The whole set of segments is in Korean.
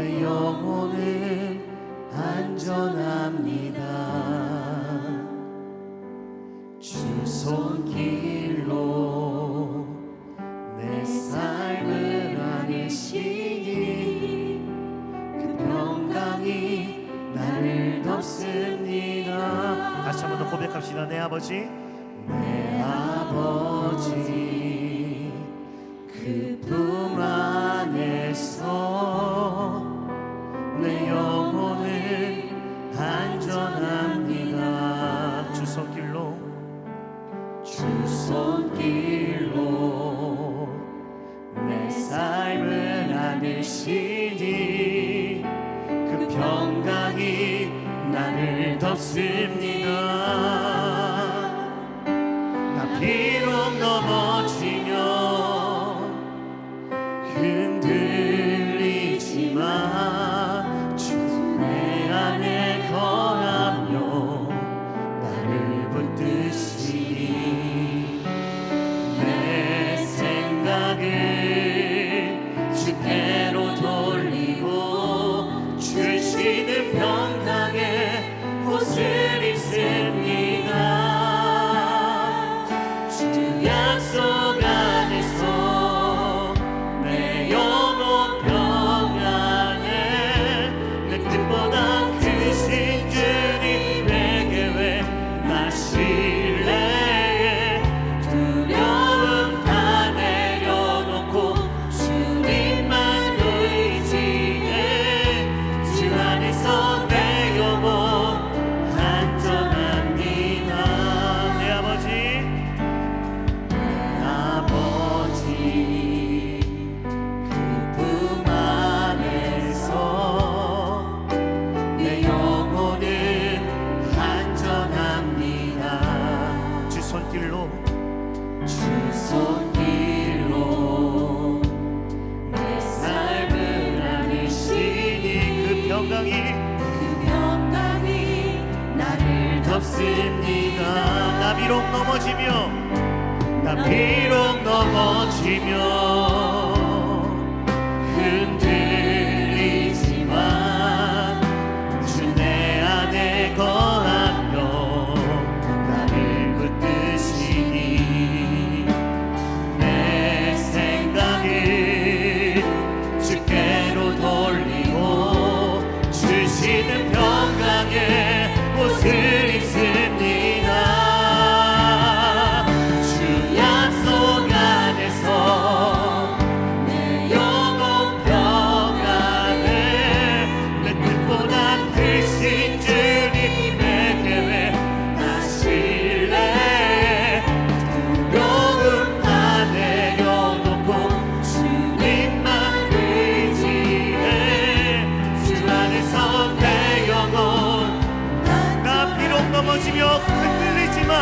내 영혼은 안전합니다. 주 손길로 내 삶을 안으시니 그 평강이 나를 덮습니다. 다시 한 번 더 고백합시다. 내 아버지, 내 아버지 그 품 안에서 내 영혼은 안전합니다. 주 손길로 내 삶을 안으시니 그 평강이 나를 덮습니다. 나 비록 넘어지며 흔들리지만 주 내 안에 거하며 나를 붙드시니 내 생각을 주께로 돌리고 주시는 평강의 옷을 입습니다. 주 약속 안에서 내 영혼 평안에 내 뜻보다 크신 주님에게 왜 나 신뢰해 두려움 다 내려놓고 주님만 의지해 주 안에서 내 영혼 안전합니다. 내 아버지 그 품 안에서 내 영혼은 안전합니다. 주 손길로 내 삶을 안으시니 그 평강이 나를 덮습니다. 나 비록 넘어지며 흔들리지만 주 내 안에 거하며 나를 붙드시니 내 생각을 주께로 돌리고 주시는 평강의 옷을 입습니다. 주 약속 안에서 내 영혼 평안에 내 뜻보다 크신 주님에게 왜 나 신뢰해 두려움 다 내려놓고 주님만 의지해 주 안에서 내 영혼 나 비록 넘어지며 흔들리지만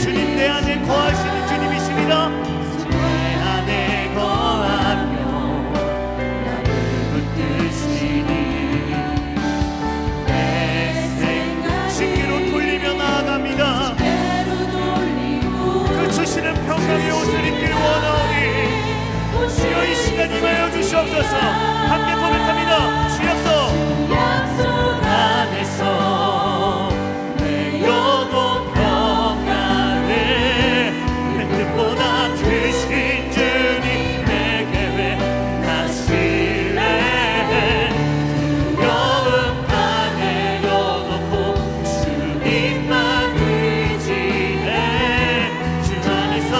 주님 내 안에 거하시는 주님이십니다. 내 안에 거하며 나를 붙드시니 내 생각 주께로 돌리며 나아갑니다. 그 주시는 평강의 옷을 입길 원하오니 주여 이 시간 임하여 주시옵소서. 함께 고백합니다. 주 약속 안에서 내 영혼 평안에 내 뜻보다 크신 주님에게 왜 나 신뢰해 두려움 다 내려놓고 주님만 의지해 주 안에서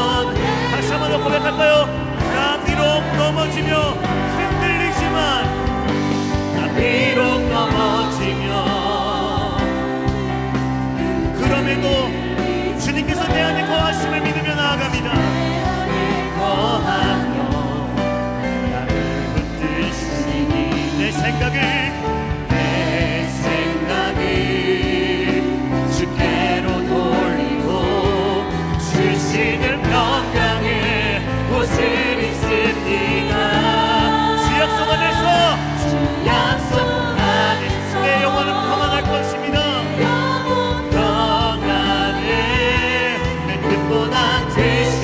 다시 한 번 더 고백할까요? 나 비록 넘어지며 흔들리지만 그럼에도 주님께서 내 안에 거하심을 믿으며 나아갑니다. 거하며 나를 붙드시니 내 생각을 주께로 돌리고 주시는 평강의 옷을 입습니다. 주 약속 안에서 내 영혼은 평안할 것입니다. 평안에 내 뜻보다 크신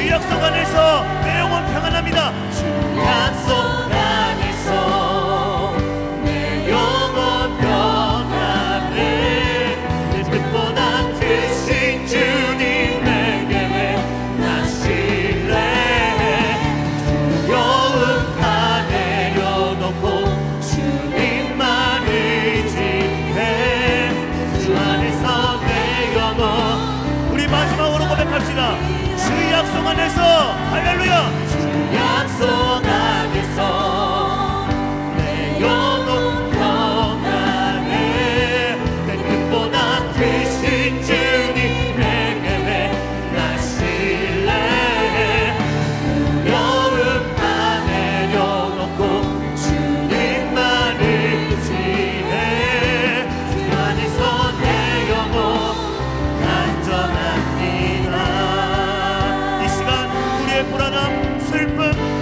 주 약속 안에서 내 영혼 평안합니다. 주 약속 안에서 내 영혼 평안을 내 뜻보다 크신 주님에게 나 신뢰해 두려움 다 내려놓고 주님만 의지해 주 안에서 내 영혼. 우리 마지막으로 고백합시다. 주 약속 안에서 할렐루야. 주 약속 안에서 내 영혼 평안해 내 뜻보다 크신 주님에게 나 신뢰해 두려움 다 내려놓고 주님만 의지해 주 안에서 내 영혼 안전합니다. 이 시간 우리의 불안함, 슬픔,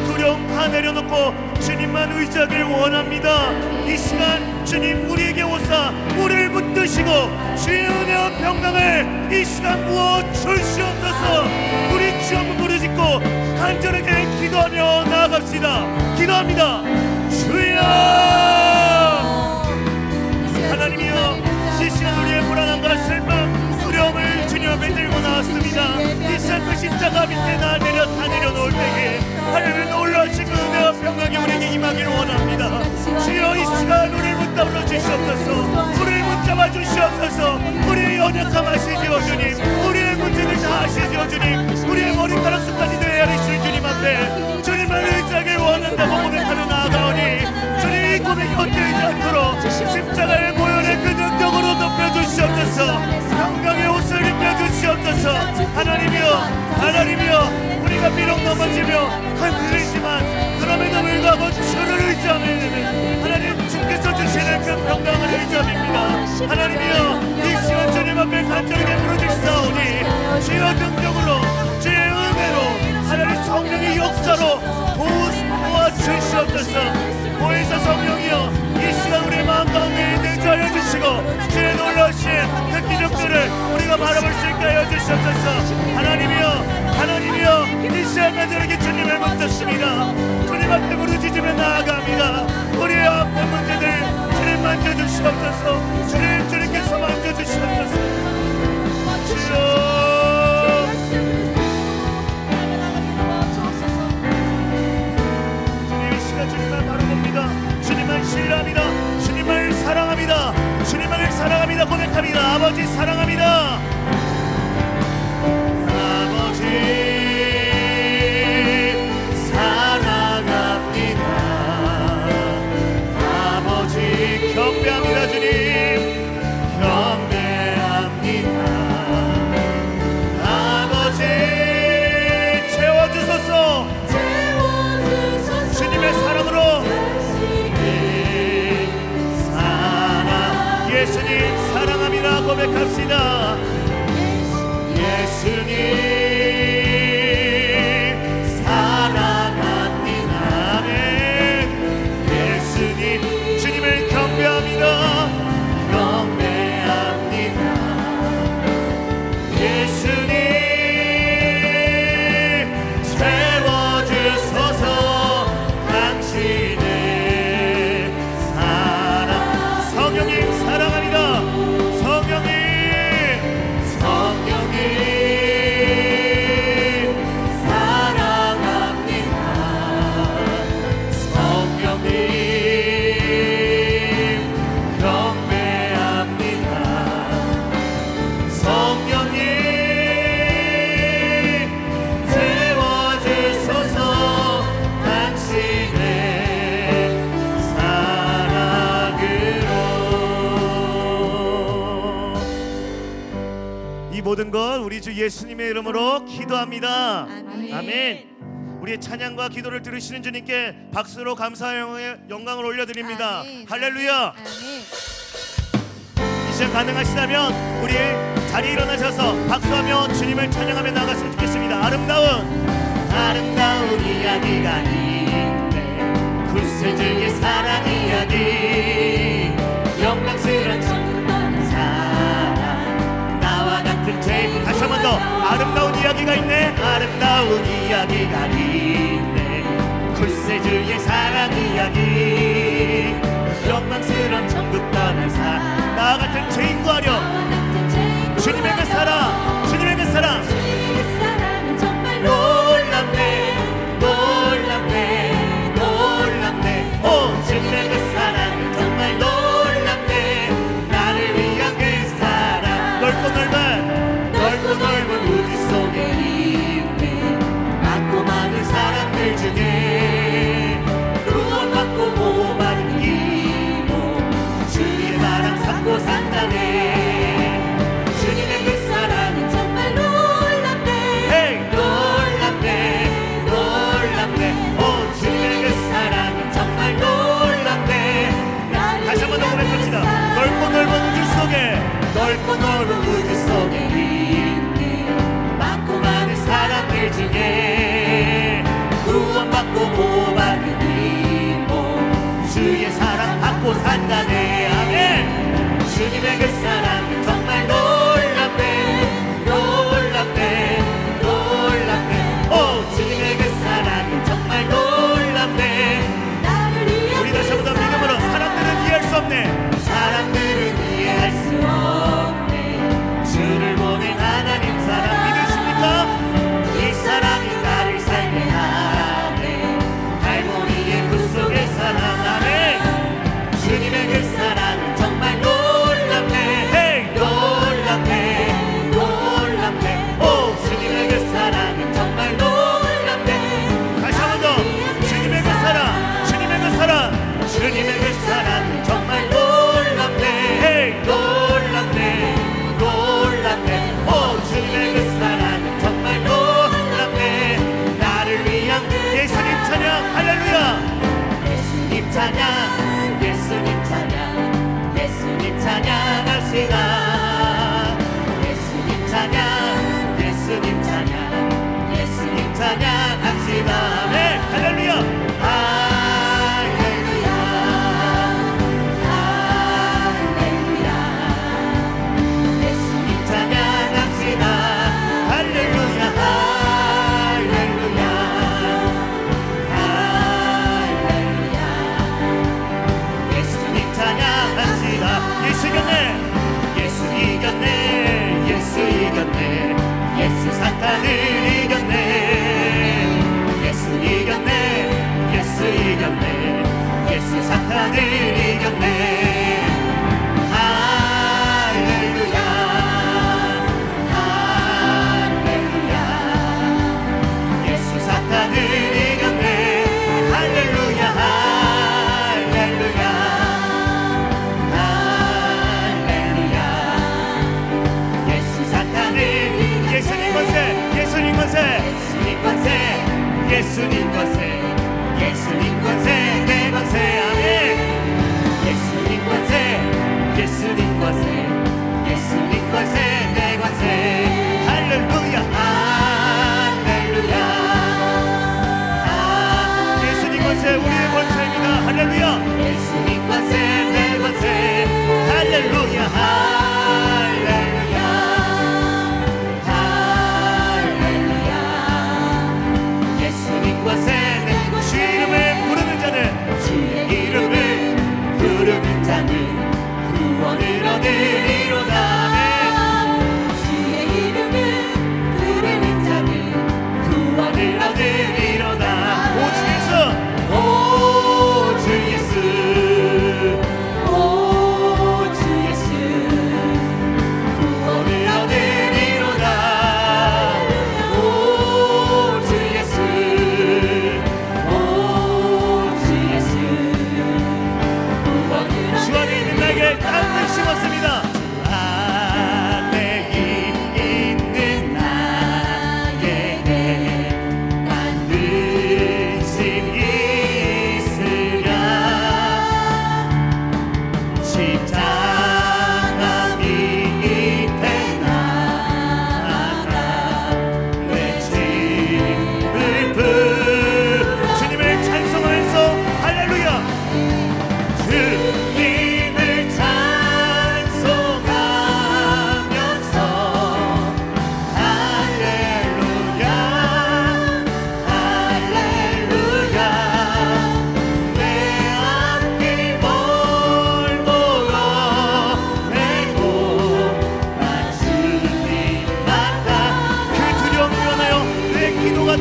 두려움 다 내려놓고 주님만 의지하길 원합니다. 이 시간 주님 우리에게 오사 우리를 붙드시고 주의 은혜와 평강을 이 시간 부어 주시옵소서. 우리 주 한번 부르짖고 간절하게 기도하며 나아갑시다. 기도합니다. 주여 하나님이여, 이 시간 우리의 불안함과 슬픔, 두려움을 주님 앞에 들고 나왔습니다. 이 시간 그 십자가 밑에 다 내려놓을 때에 하나님의 놀라우신 그 은혜와 평강이 우리에게 임하기를 원합니다. 주여 이 시간 우리를 붙잡아 주시옵소서. 우리를 붙잡아 주시옵소서. 우리의 연약함 아시지요 주님. 우리의 문제를 다 아시지요 주님. 우리의 머리카락 습관이 헤아리실 주님 앞에 주님을 의지하길 원한다고 고백하며 나아가오니 주님 이 고백이 헛되지 않도록 십자가의 모혈의 그 능력으로 덮여주시옵소서. 평강의 옷을 입혀주시옵소서. 하나님이여 우리가 비록 넘어지며 흔들리지만 그럼에도 불구하고 주를 의지하면 하나님 주께서 주시는 그 평강을 의지함입니다. 하나님이여 이 시간 주님 앞에 간절하게 부르짖사오니 주의 능력으로 주의 은혜로 하나님 성령의 역사로 도와주시옵소서. 보혜사 성령이여 이 시간 우리의 마음 가운데 내주하여 주시고 주의 놀라우신 그 기적들을 우리가 바라볼 수 있게 하여 주시옵소서. 하나님이여 이 시간 간절하게 주님을 붙잡습니다. 주님 앞에 부르짖으며 나아갑니다. 우리의 아픈 문제들 주님 만져주시옵소서. 주님께서 만져주시옵소서. 주여 주님만 바라봅니다. 주님만 신뢰합니다. 주님을 사랑합니다. 주님만을 사랑합니다. 고백합니다. 아버지 사랑합니다. 아버지 사랑합니다. 아버지 경배합니다. 주님 경배합니다. 아버지 채워주소서. 주님의 사랑으로 예수님 사랑합니다. 고백합시다. 예수님 사랑합니다. 아멘. 예수님 주님을 경배합니다. 경배합니다. 예수님 채워주소서. 당신의 사랑. 성령님 사랑합니다. 성령님 모든 것 우리 주 예수님의 이름으로 기도합니다. 아멘. 우리의 찬양과 기도를 들으시는 주님께 박수로 감사의 영광을 올려드립니다. 할렐루야. 이 시간 가능하시다면 우리 자리에 일어나셔서 박수하며 주님을 찬양하며 나갔으면 좋겠습니다. 아름다운 이야기가 있네. 구세주의 사랑 이야기. 영광스런 천국 떠난 사랑. 나와 같은 죄인. 다시 한 번 더 아름다운 이야기가 이야기가 있네. 아름다운 이야기가 있네. 굴세주의 사랑 이야기. 영광스러운 천국 떠난 사람. 나 같은 죄인 구하려 주님의 그 사랑, 주님의 그 사랑. 놀랍네, 놀랍네, 놀랍네. 오, 주님의 그 사랑 정말 놀랍네. 나를 위한 그 사랑. 넓고 넓은 우주 속에 있네. 많고 많은 사람들 중에 구원받고 보호받은 이모 주의 사랑 삼고 산다네. 주님의 그 사랑은 정말 놀랍네. Hey! 놀랍네, 놀랍네. 오, 주님의 그 사랑은 정말 놀랍네. 다시 한번 더 고백합시다. 넓고 넓은 우주 속에, 넓고 넓은 우주 속에 있네. 많고 많은 사람들 중에 구원받고 보호받은 이모 주의 사랑 받고 산다네. 아멘. 주님의 그 사랑은 정말 놀랍네, 놀랍네, 놀랍네. 오, 주님의 그 사랑은 정말 놀랍네. 우리 다시 한번 더 믿음으로. 사람들은 이해할 수 없네. 사람들은 이해할 수 없네. 주를 보낸 하나님 사랑 믿으십니까? 이 사랑이 나를 살게 하네. 할머니의 구속의 사랑. 아멘. 주님의 그 사랑은 정말 놀랍네. Hey! 놀랍네, 놀랍네. 오, 주님의 그 사랑은 정말 놀랍네. 다시 한 번 더. 주님의 그 사랑, 주님의 그 사랑, 주님의 그 사랑은 정말 놀랍네. Hey! 놀랍네, 놀랍네. 오, 주님의 그 사랑은 정말 놀랍네. 나를 위한 예수님 찬양. 할렐루야. 예수님 찬양, 예수님 찬양, 예수님 찬양합시다. 예수님 찬양, 예수님 찬양, 예수님 찬양합시다. 네, 할렐루야. 할렐루야, 할렐루야. 예수님 찬양합시다. 할렐루야, 할렐루야, 할렐루야. 예수님 찬양합시다. 예수 이겼네, 예수 이겼네, 예수 이겼네. 예수 사탄을 이겼네. 예수 이겼네, 예수 이겼네. 예수 사탄을 이겼네. 할렐루야, 할렐루야. 예수 사탄을 이겼네. 할렐루야, 할렐루야, 할렐루야. 예수 사탄을 예수님 권세, 예수님 권세, 예수님 권세, 예수님 권세, 예수님 권세, 내 권세. 아멘. 예수님 권세, 예수님 권세, 예수님 권세, 내 권세. 할렐루야, 할렐루야. 예수님 권세, 우리의 권세입니다. 할렐루야. 예수님 권세, 내 권세. 할렐루야, 할렐루야, 할렐루야. 예수님 권세, 내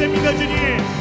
됩니다 주님.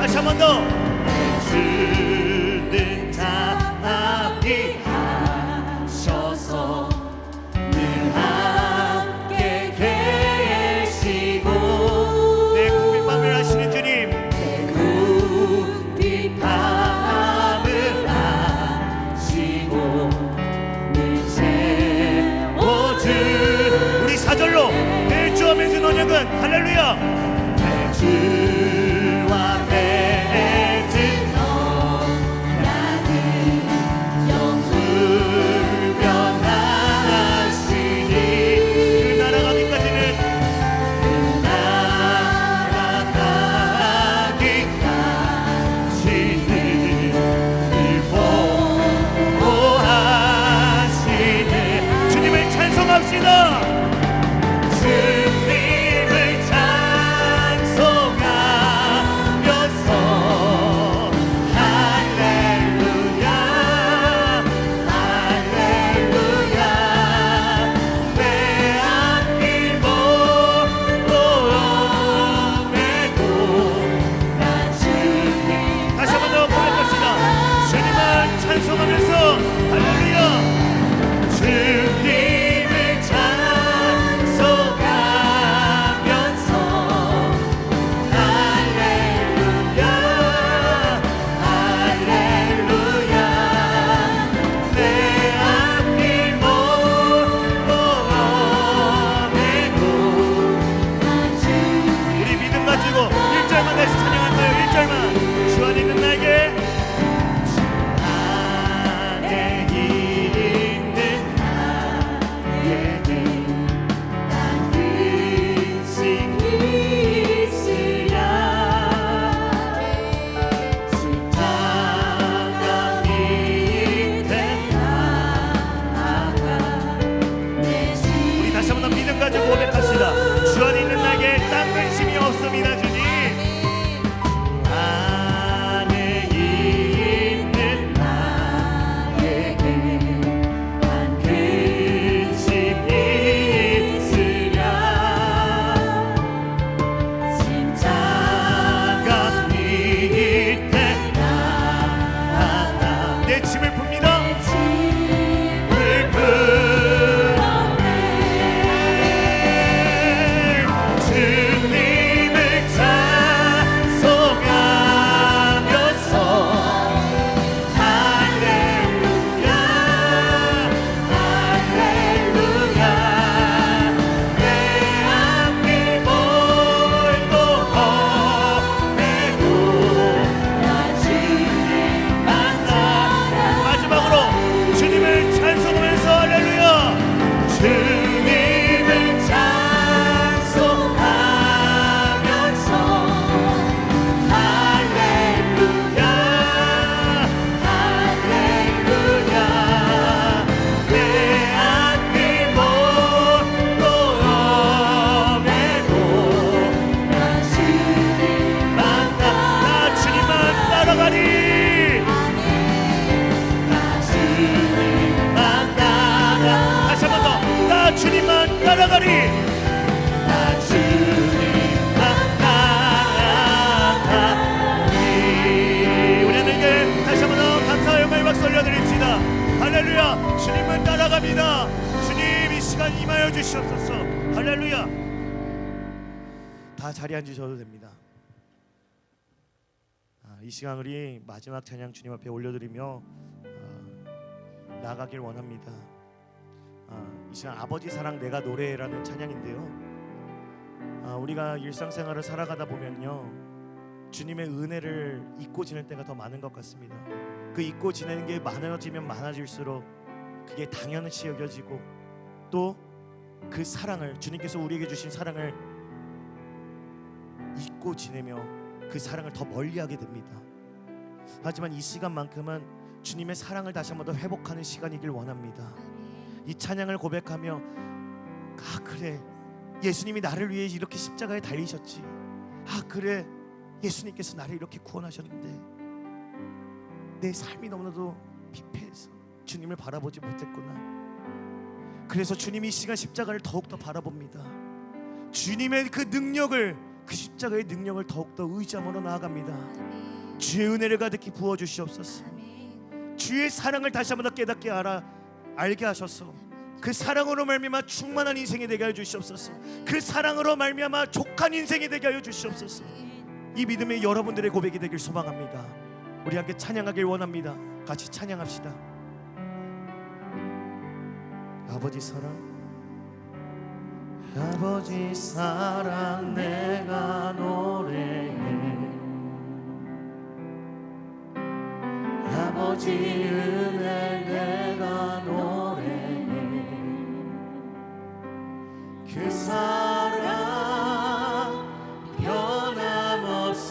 다시 한 번 더. 주는 자 앞이 하셔서 늘 함께 계시고 내 궁핍함을 하시는 주님, 내 궁핍함을 하시고 늘 채워주. 우리 사절로 내 주와 맺은 언약은 할렐루야. 내 주와 주님을 찬송합시다. 주님을 찬송하면서 나아가리. 나 주님 나아가리. 우리에게 다시 한번 더 감사와 영광의 박수 올려드립시다. 할렐루야. 주님을 따라갑니다. 주님 이 시간 임하여 주시옵소서. 할렐루야. 다 자리에 앉으셔도 됩니다. 이 시간 우리 마지막 찬양 주님 앞에 올려드리며 나가길 원합니다. 이 시간 아버지 사랑 내가 노래라는 찬양인데요, 우리가 일상생활을 살아가다 보면요, 주님의 은혜를 잊고 지낼 때가 더 많은 것 같습니다. 그 잊고 지내는 게 많아지면 많아질수록 그게 당연시 여겨지고, 또 그 사랑을, 주님께서 우리에게 주신 사랑을 잊고 지내며 그 사랑을 더 멀리하게 됩니다. 하지만 이 시간만큼은 주님의 사랑을 다시 한번 더 회복하는 시간이길 원합니다. 이 찬양을 고백하며, 그래, 예수님이 나를 위해 이렇게 십자가에 달리셨지. 그래, 예수님께서 나를 이렇게 구원하셨는데 내 삶이 너무나도 피폐해서 주님을 바라보지 못했구나. 그래서 주님이 이 시간 십자가를 더욱더 바라봅니다. 주님의 그 능력을, 그 십자가의 능력을 더욱더 의지함으로 나아갑니다. 주의 은혜를 가득히 부어주시옵소서. 주의 사랑을 다시 한번 더 깨닫게 알게 하셔서 그 사랑으로 말미암아 충만한 인생이 되게 하여 주시옵소서. 그 사랑으로 말미암아 족한 인생이 되게 하여 주시옵소서. 이 믿음의 여러분들의 고백이 되길 소망합니다. 우리 함께 찬양하길 원합니다. 같이 찬양합시다. 아버지 사랑, 아버지 사랑 내가 노래해. 아버지 은혜 내가 노래해. 그 사랑 변함없으신,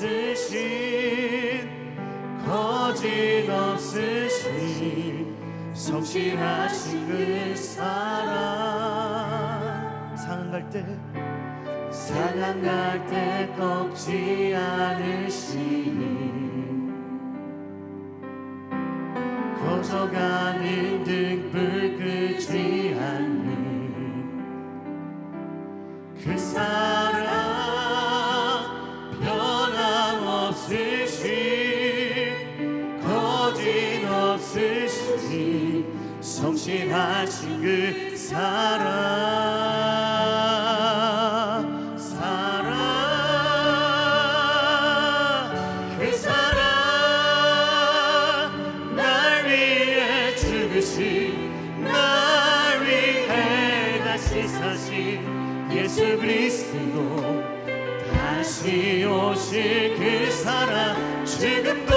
거짓없으신 성실하신 그 사랑. 상한 갈 때 꺾지 않으시니, 꺼져가는 등불 끄지 않는 그 사랑 변함없으신, 거짓없으신 성실하신 그 사랑. 그 사랑 날 위해 죽으신, 날 위해 다시 사신 예수 그리스도, 다시 오실 그 사랑. 지금도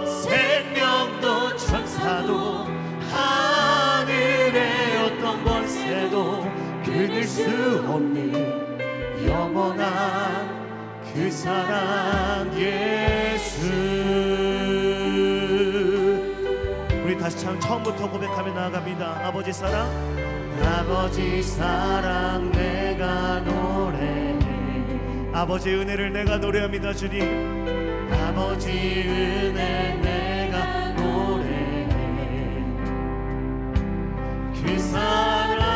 생명도 천사도 하늘의 어떤 권세도 끊을 수 없는 영원한 그 사랑 예수. 우리 다시 처음부터 고백하며 나아갑니다. 아버지 사랑, 아버지 사랑 내가 노래해. 아버지의 은혜를 내가 노래합니다. 주님, 아버지 은혜 내가 노래해. 그 사랑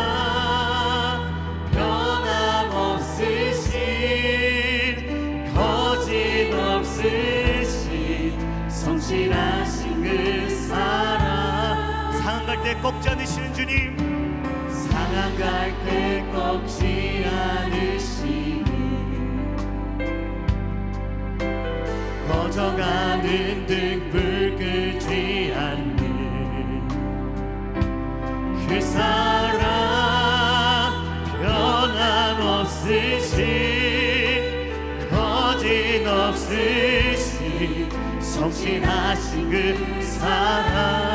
변함없으신, 거짓없으신 성실하신 그 사랑. 상한 갈 때 꺾지 않으시는 주님, 상한 갈 때 꺾지 않으시니, 꺼져가는 등불 끄지 않는 그 사랑 변함없으신, 거짓없으신 성실하신 그 사랑.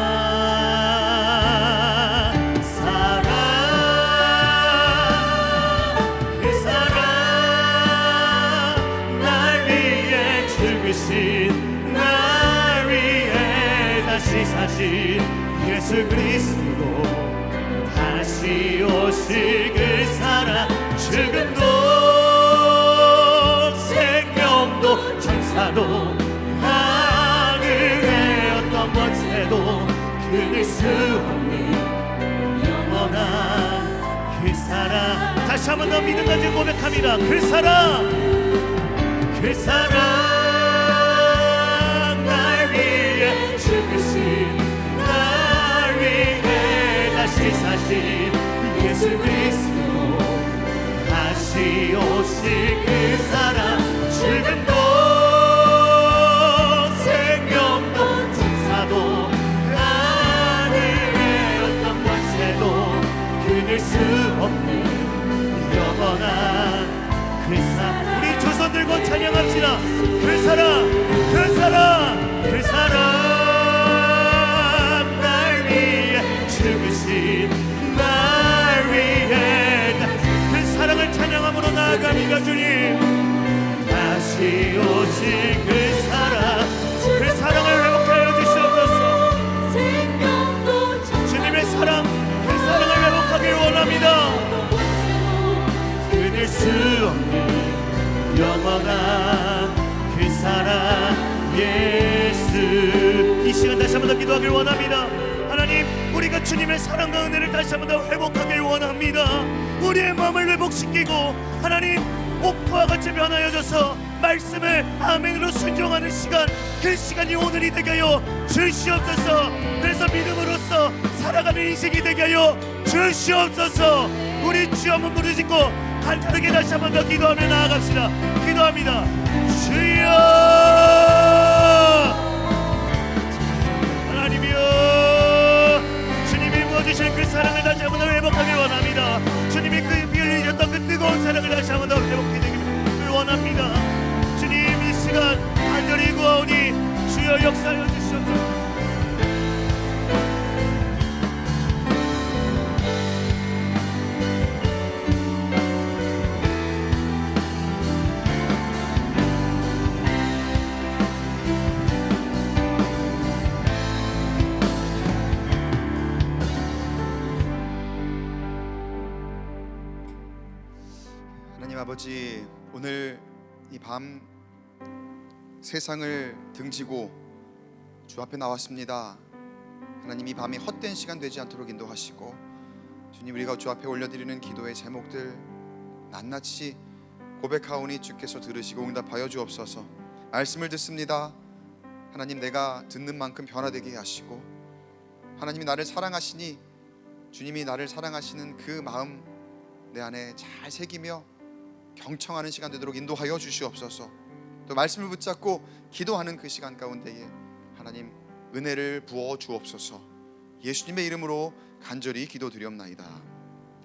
날 위해 다시 사신 예수 그리스도, 다시 오실 그 사랑. 지금도 생명도 천사도 하늘의 어떤 권세도 끊을 수 없는 영원한 다시 한 번 더 믿음 가지고 고백합니다. 그 사랑, 그 사랑 날 위해 죽으신, 날 위해 다시 사신 예수 그리스도, 다시 오실 그 사랑, 죽음도 생명도 천사도 하늘의 어떤 권세도 끊을 수 없는 영원한 그 사랑. 우리 두 손 들고 찬양합시다. 그 사랑, 그 사랑, 그 사랑 날 위해 죽으신, 날 위해 그 사랑을 찬양함으로 나아갑니다. 주님, 다시 오신 그 사랑, 그 사랑을 회복하여 주시옵소서. 주님의 사랑, 그 사랑을 회복하길 원합니다. 끊을 수 없는 영원한 그 사랑 예수. 이 시간 다시 한번 더 기도하길 원합니다. 하나님, 우리가 주님의 사랑과 은혜를 다시 한번 더 회복하길 원합니다. 우리의 마음을 회복시키고 하나님 옥토와 같이 변하여져서 말씀을 아멘으로 순종하는 시간, 그 시간이 오늘이 되게 하여 주시옵소서. 그래서 믿음으로써 살아가는 인생이 되게 하여 주시옵소서. 우리 주여 한번 부르짖고 간절하게 다시 한번 더 기도하며 나아갑시다. 기도합니다. 주여, 하나님이여, 주님이 부어주신 그 사랑을 다시 한번 더 회복하길 원합니다. 주님이 그 비 흘리셨던 그 뜨거운 사랑을 다시 한번 더 회복해 주기를 원합니다. 주님, 이 시간 간절히 구하오니 주여 역사하여 주시옵소서. 하나님 아버지, 오늘 이 밤 세상을 등지고 주 앞에 나왔습니다. 하나님, 이 밤이 헛된 시간 되지 않도록 인도하시고, 주님, 우리가 주 앞에 올려드리는 기도의 제목들 낱낱이 고백하오니 주께서 들으시고 응답하여 주옵소서. 말씀을 듣습니다. 하나님, 내가 듣는 만큼 변화되게 하시고, 하나님이 나를 사랑하시니 주님이 나를 사랑하시는 그 마음 내 안에 잘 새기며 경청하는 시간 되도록 인도하여 주시옵소서. 또 말씀을 붙잡고 기도하는 그 시간 가운데에 하나님 은혜를 부어 주옵소서. 예수님의 이름으로 간절히 기도드리옵나이다.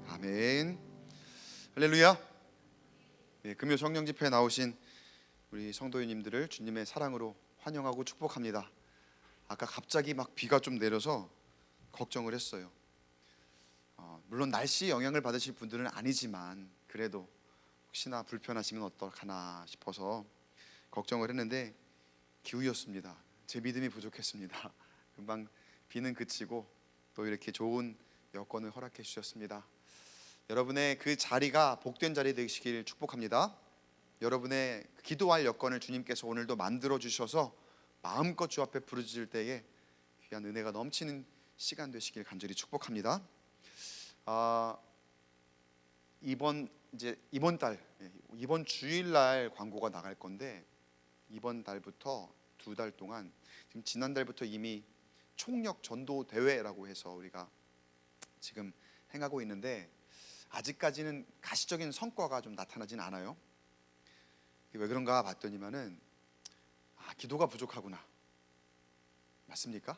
아멘. 할렐루야. 네, 금요 성령 집회에 나오신 우리 성도님들을 주님의 사랑으로 환영하고 축복합니다. 아까 갑자기 막 비가 좀 내려서 걱정을 했어요. 물론 날씨 영향을 받으실 분들은 아니지만 그래도 혹시나 불편하시면 어떡하나 싶어서 걱정을 했는데 기우였습니다. 제 믿음이 부족했습니다. 금방 비는 그치고 또 이렇게 좋은 여건을 허락해 주셨습니다. 여러분의 그 자리가 복된 자리 되시길 축복합니다. 여러분의 기도할 여건을 주님께서 오늘도 만들어 주셔서 마음껏 주 앞에 부르짖을 때에 귀한 은혜가 넘치는 시간 되시길 간절히 축복합니다. 이번 주일날 광고가 나갈 건데, 이번 달부터 2달 동안, 지금 지난달부터 이미 총력 전도 대회라고 해서 우리가 지금 행하고 있는데 아직까지는 가시적인 성과가 좀 나타나진 않아요. 왜 그런가 봤더니만은 기도가 부족하구나. 맞습니까?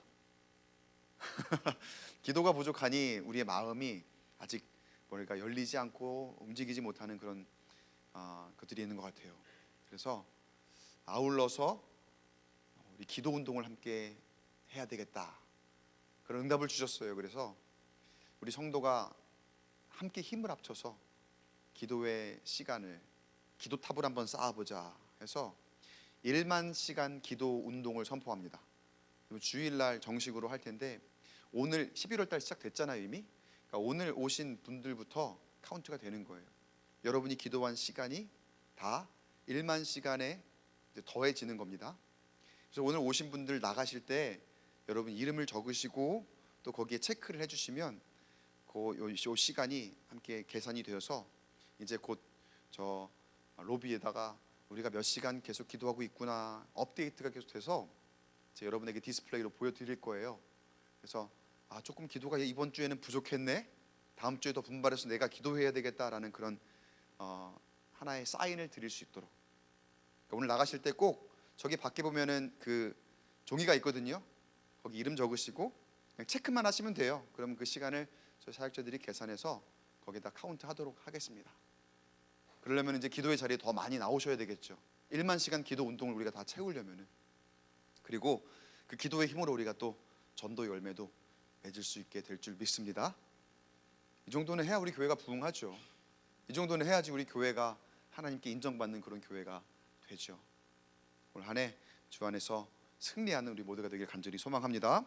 기도가 부족하니 우리의 마음이 아직 뭐랄까 열리지 않고 움직이지 못하는 그런 것들이 있는 것 같아요. 그래서 아울러서 우리 기도 운동을 함께 해야 되겠다, 그런 응답을 주셨어요. 그래서 우리 성도가 함께 힘을 합쳐서 기도의 시간을, 기도탑을 한번 쌓아보자 해서 1만 시간 기도 운동을 선포합니다. 주일날 정식으로 할 텐데, 오늘 11월달 시작됐잖아요 이미. 그러니까 오늘 오신 분들부터 카운트가 되는 거예요. 여러분이 기도한 시간이 다 1만 시간에 이제 더해지는 겁니다. 그래서 오늘 오신 분들 나가실 때 여러분 이름을 적으시고 또 거기에 체크를 해주시면 그 시간이 함께 계산이 되어서 이제 곧 저 로비에다가 우리가 몇 시간 계속 기도하고 있구나 업데이트가 계속 돼서 제 여러분에게 디스플레이로 보여드릴 거예요. 그래서 조금 기도가 이번 주에는 부족했네, 다음 주에 더 분발해서 내가 기도해야 되겠다라는 그런 하나의 사인을 드릴 수 있도록. 그러니까 오늘 나가실 때 꼭 저기 밖에 보면은 그 종이가 있거든요. 거기 이름 적으시고 그냥 체크만 하시면 돼요. 그러면 그 시간을 저희 사역자들이 계산해서 거기다 카운트 하도록 하겠습니다. 그러려면 이제 기도의 자리에 더 많이 나오셔야 되겠죠. 1만 시간 기도 운동을 우리가 다 채우려면은. 그리고 그 기도의 힘으로 우리가 또 전도 열매도 맺을 수 있게 될 줄 믿습니다. 이 정도는 해야 우리 교회가 부흥하죠. 이 정도는 해야지 우리 교회가 하나님께 인정받는 그런 교회가 되죠. 올 한 해 주 안에서 승리하는 우리 모두가 되길 간절히 소망합니다.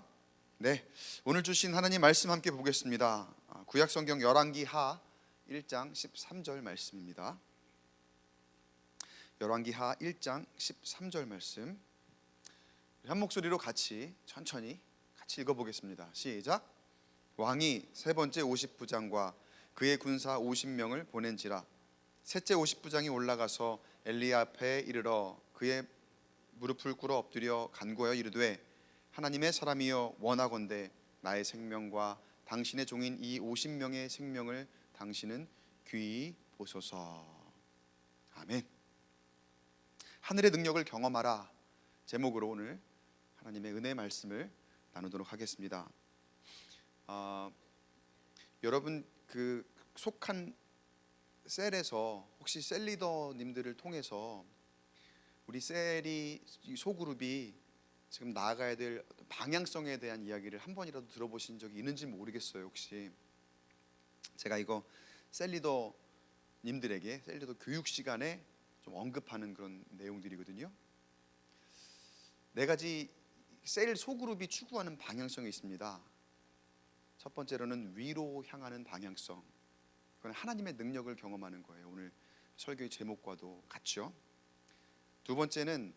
네, 오늘 주신 하나님 말씀 함께 보겠습니다. 구약성경 열왕기하 1장 13절 말씀입니다. 열왕기하 1장 13절 말씀 한 목소리로 같이 천천히 같이 읽어보겠습니다. 시작. 왕이 세 번째 50부장과 그의 군사 50명을 보낸지라. 셋째 50부장이 올라가서 엘리야 앞에 이르러 그의 무릎을 꿇어 엎드려 간구하여 이르되 하나님의 사람이여 원하건대 나의 생명과 당신의 종인 이 50명의 생명을 당신은 귀히 보소서. 아멘. 하늘의 능력을 경험하라 제목으로 오늘 하나님의 은혜의 말씀을 나누도록 하겠습니다. 여러분 그 속한 셀에서 혹시 셀 리더님들을 통해서 우리 셀이 소그룹이 지금 나아가야 될 방향성에 대한 이야기를 한 번이라도 들어보신 적이 있는지 모르겠어요. 혹시 제가 이거 셀 리더님들에게 셀 리더 교육 시간에 좀 언급하는 그런 내용들이거든요. 네 가지 셀 소그룹이 추구하는 방향성이 있습니다. 첫 번째로는 위로 향하는 방향성. 그건 하나님의 능력을 경험하는 거예요. 오늘 설교의 제목과도 같죠. 두 번째는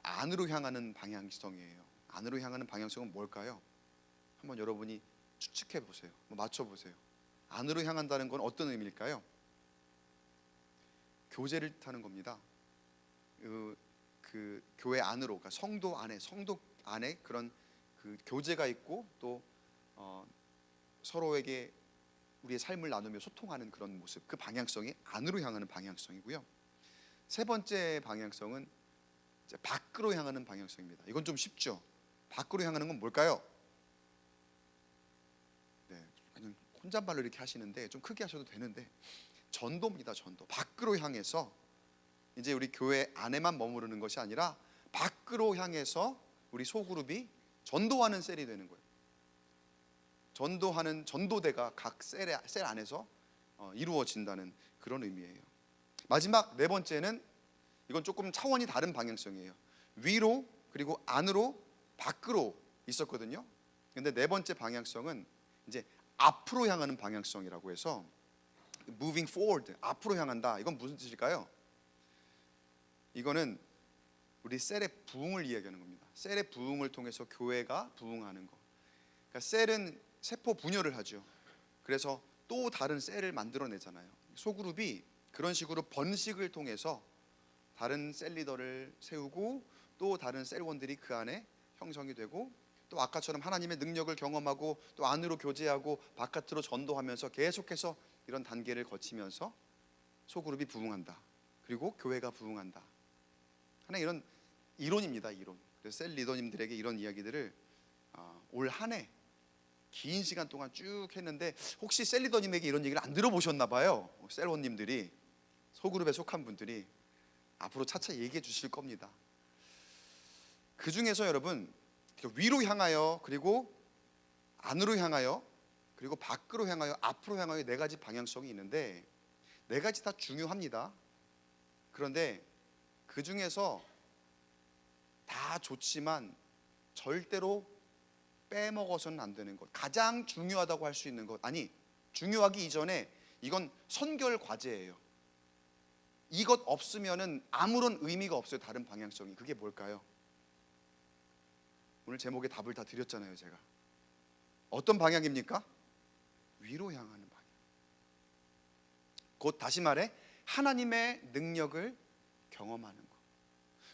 안으로 향하는 방향성이에요. 안으로 향하는 방향성은 뭘까요? 한번 여러분이 추측해 보세요. 맞춰 보세요. 안으로 향한다는 건 어떤 의미일까요? 교제를 뜻하는 겁니다. 그 교회 안으로, 그러니까 성도 안에 그런 그 교제가 있고 또 서로에게 우리의 삶을 나누며 소통하는 그런 모습, 그 방향성이 안으로 향하는 방향성이고요. 세 번째 방향성은 이제 밖으로 향하는 방향성입니다. 이건 좀 쉽죠. 밖으로 향하는 건 뭘까요? 네, 그냥 혼잣말로 이렇게 하시는데 좀 크게 하셔도 되는데 전도입니다. 전도. 밖으로 향해서 이제 우리 교회 안에만 머무르는 것이 아니라 밖으로 향해서 우리 소그룹이 전도하는 셀이 되는 거예요. 전도하는 전도대가 각 셀 안에서 이루어진다는 그런 의미예요. 마지막 네 번째는 이건 조금 차원이 다른 방향성이에요. 위로 그리고 안으로 밖으로 있었거든요. 근데 네 번째 방향성은 이제 앞으로 향하는 방향성이라고 해서 moving forward, 앞으로 향한다. 이건 무슨 뜻일까요? 이거는 우리 셀의 부흥을 이야기하는 겁니다. 셀의 부흥을 통해서 교회가 부흥하는 거. 그러니까 셀은 세포 분열을 하죠. 그래서 또 다른 셀을 만들어내잖아요. 소그룹이 그런 식으로 번식을 통해서 다른 셀 리더를 세우고 또 다른 셀원들이 그 안에 형성이 되고 또 아까처럼 하나님의 능력을 경험하고 또 안으로 교제하고 바깥으로 전도하면서 계속해서 이런 단계를 거치면서 소그룹이 부흥한다. 그리고 교회가 부흥한다. 하나 이런 이론입니다. 이론. 그래서 셀 리더님들에게 이런 이야기들을 올 한 해 긴 시간 동안 쭉 했는데 혹시 셀 리더님에게 이런 얘기를 안 들어보셨나 봐요. 셀원님들이 소그룹에 속한 분들이 앞으로 차차 얘기해 주실 겁니다. 그 중에서 여러분 위로 향하여 그리고 안으로 향하여 그리고 밖으로 향하여 앞으로 향하여 네 가지 방향성이 있는데 네 가지 다 중요합니다. 그런데 그 중에서 다 좋지만 절대로 빼먹어서는 안 되는 것, 가장 중요하다고 할 수 있는 것, 아니 중요하기 이전에 이건 선결 과제예요. 이것 없으면은 아무런 의미가 없어요. 다른 방향성이. 그게 뭘까요? 오늘 제목에 답을 다 드렸잖아요. 제가 어떤 방향입니까? 위로 향하는 방향. 곧 다시 말해 하나님의 능력을 경험하는 것.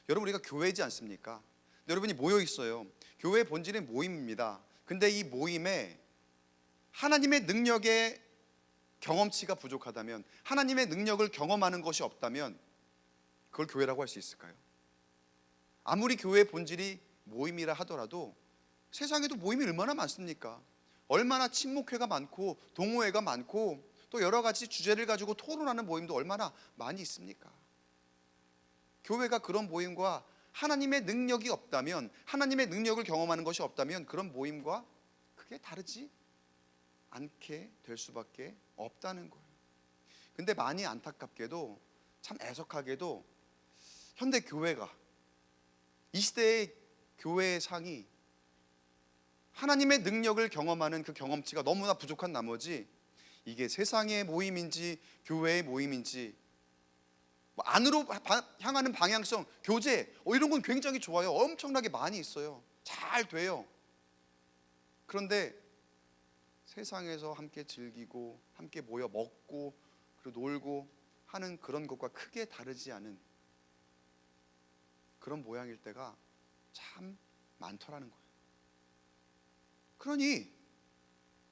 여러분, 우리가 교회지 않습니까? 여러분이 모여 있어요. 교회의 본질은 모임입니다. 근데 이 모임에 하나님의 능력의 경험치가 부족하다면, 하나님의 능력을 경험하는 것이 없다면 그걸 교회라고 할 수 있을까요? 아무리 교회의 본질이 모임이라 하더라도 세상에도 모임이 얼마나 많습니까? 얼마나 친목회가 많고 동호회가 많고 또 여러 가지 주제를 가지고 토론하는 모임도 얼마나 많이 있습니까? 교회가 그런 모임과 하나님의 능력이 없다면, 하나님의 능력을 경험하는 것이 없다면 그런 모임과 크게 다르지 않게 될 수밖에 없다는 거예요. 근데 많이 안타깝게도, 참 애석하게도 현대 교회가, 이 시대의 교회의 상이 하나님의 능력을 경험하는 그 경험치가 너무나 부족한 나머지 이게 세상의 모임인지 교회의 모임인지 안으로 향하는 방향성, 교제 이런 건 굉장히 좋아요. 엄청나게 많이 있어요. 잘 돼요. 그런데 세상에서 함께 즐기고 함께 모여 먹고 그리고 놀고 하는 그런 것과 크게 다르지 않은 그런 모양일 때가 참 많더라는 거예요. 그러니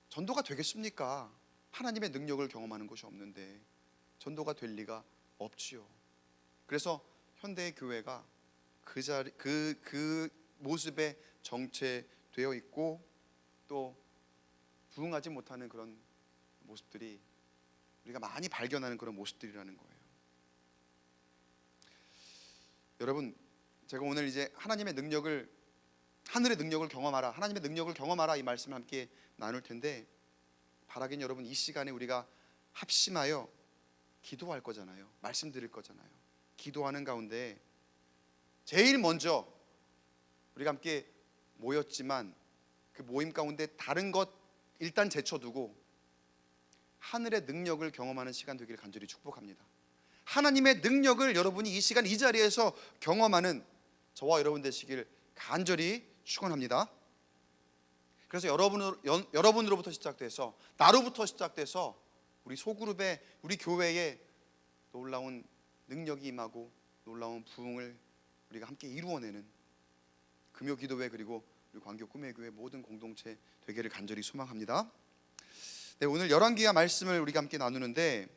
전도가 되겠습니까? 하나님의 능력을 경험하는 것이 없는데 전도가 될 리가 없지요. 그래서 현대의 교회가 그 모습에 정체되어 있고 또 부응하지 못하는 그런 모습들이 우리가 많이 발견하는 그런 모습들이라는 거예요. 여러분, 제가 오늘 이제 하나님의 능력을, 하늘의 능력을 경험하라, 하나님의 능력을 경험하라 이 말씀을 함께 나눌 텐데, 바라긴 여러분 이 시간에 우리가 합심하여 기도할 거잖아요. 말씀드릴 거잖아요. 기도하는 가운데 제일 먼저 우리가 함께 모였지만 그 모임 가운데 다른 것 일단 제쳐두고 하늘의 능력을 경험하는 시간 되기를 간절히 축복합니다. 하나님의 능력을 여러분이 이 시간 이 자리에서 경험하는 저와 여러분 되시길 간절히 축원합니다. 그래서 여러분으로부터 시작돼서, 나로부터 시작돼서 우리 소그룹에, 우리 교회에 놀라운 능력이 임하고 놀라운 부흥을 우리가 함께 이루어내는 금요 기도회 그리고 우리 광교 꿈의 교회 모든 공동체 되기를 간절히 소망합니다. 네, 오늘 열왕기하 말씀을 우리가 함께 나누는데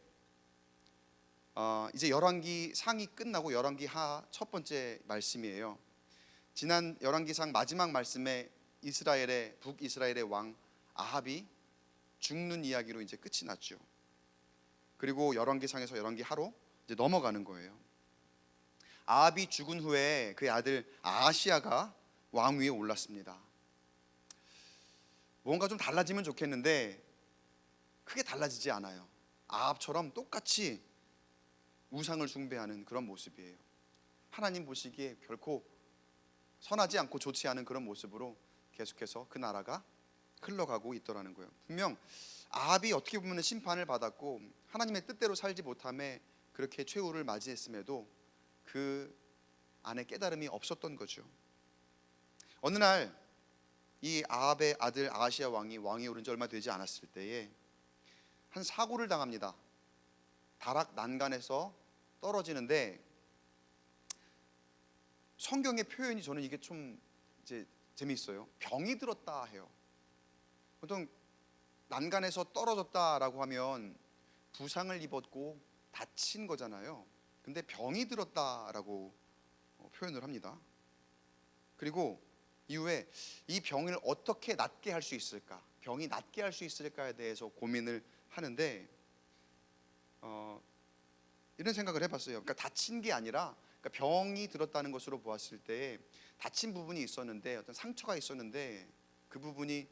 이제 열왕기 상이 끝나고 열왕기하 첫 번째 말씀이에요. 지난 열왕기상 마지막 말씀에 북이스라엘의 왕 아합이 죽는 이야기로 이제 끝이 났죠. 그리고 열왕기상에서 열왕기하로 이제 넘어가는 거예요. 아합이 죽은 후에 그의 아들 아하시야가 왕 위에 올랐습니다. 뭔가 좀 달라지면 좋겠는데 크게 달라지지 않아요. 아합처럼 똑같이 우상을 숭배하는 그런 모습이에요. 하나님 보시기에 결코 선하지 않고 좋지 않은 그런 모습으로 계속해서 그 나라가 흘러가고 있더라는 거예요. 분명 아합이 어떻게 보면 심판을 받았고 하나님의 뜻대로 살지 못함에 그렇게 최후를 맞이했음에도 그 안에 깨달음이 없었던 거죠. 어느 날 이 아합의 아들 아하시야 왕이 왕위에 오른 지 얼마 되지 않았을 때에 한 사고를 당합니다. 다락 난간에서 떨어지는데 성경의 표현이 저는 이게 좀 이제 재미있어요. 병이 들었다 해요. 보통 난간에서 떨어졌다라고 하면 부상을 입었고 다친 거잖아요. 근데 병이 들었다라고 표현을 합니다. 그리고 이후에 이 병을 어떻게 낫게 할 수 있을까, 병이 낫게 할 수 있을까에 대해서 고민을 하는데 이런 생각을 해봤어요. 그러니까 다친 게 아니라, 그러니까 병이 들었다는 것으로 보았을 때 다친 부분이 있었는데, 어떤 상처가 있었는데 그 부분이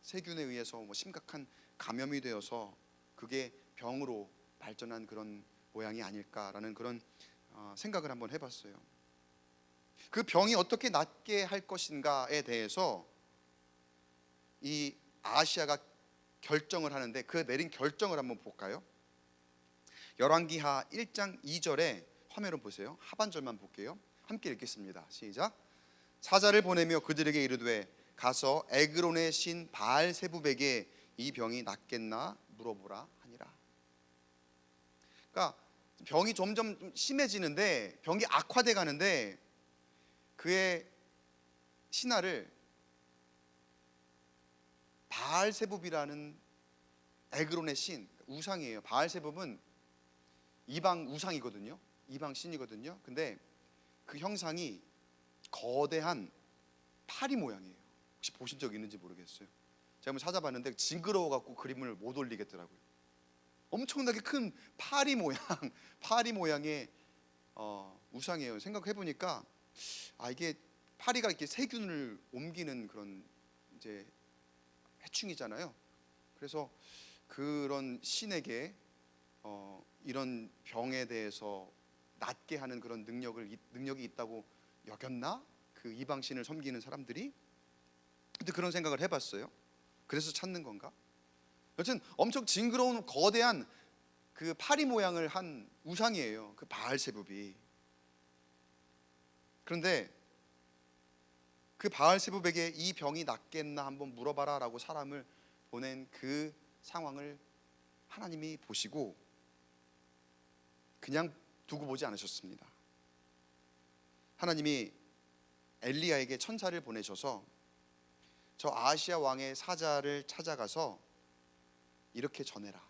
세균에 의해서 심각한 감염이 되어서 그게 병으로 발전한 그런 모양이 아닐까라는 그런 생각을 한번 해봤어요. 그 병이 어떻게 낫게 할 것인가에 대해서 이 아하시야가 결정을 하는데, 그 내린 결정을 한번 볼까요? 열왕기하 1장 2절에 화면을 보세요. 하반절만 볼게요. 함께 읽겠습니다. 시작. 사자를 보내며 그들에게 이르되 가서 에그론의 신 바알세붑에게 이 병이 낫겠나 물어보라 하니라. 그러니까 병이 점점 좀 심해지는데, 병이 악화돼 가는데, 그의 신하를 바알세붑이라는 에그론의 신, 우상이에요. 바알세붑은 이방 우상이거든요. 이방 신이거든요. 근데 그 형상이 거대한 파리 모양이에요. 혹시 보신 적 있는지 모르겠어요. 제가 한번 찾아봤는데 징그러워 갖고 그림을 못 올리겠더라고요. 엄청나게 큰 파리 모양, 파리 모양의 우상이에요. 생각해 보니까 이게 파리가 이렇게 세균을 옮기는 그런 이제 해충이잖아요. 그래서 그런 신에게 이런 병에 대해서 낫게 하는 그런 능력이 있다고 여겼나? 그 이방 신을 섬기는 사람들이. 근데 그런 생각을 해봤어요. 그래서 찾는 건가? 여튼 엄청 징그러운 거대한 그 파리 모양을 한 우상이에요. 그 바알세붑이. 그런데 그 바알세붑에게 이 병이 낫겠나 한번 물어봐라 라고 사람을 보낸 그 상황을 하나님이 보시고 그냥 두고 보지 않으셨습니다. 하나님이 엘리야에게 천사를 보내셔서 저 아하시아 왕의 사자를 찾아가서 이렇게 전해라.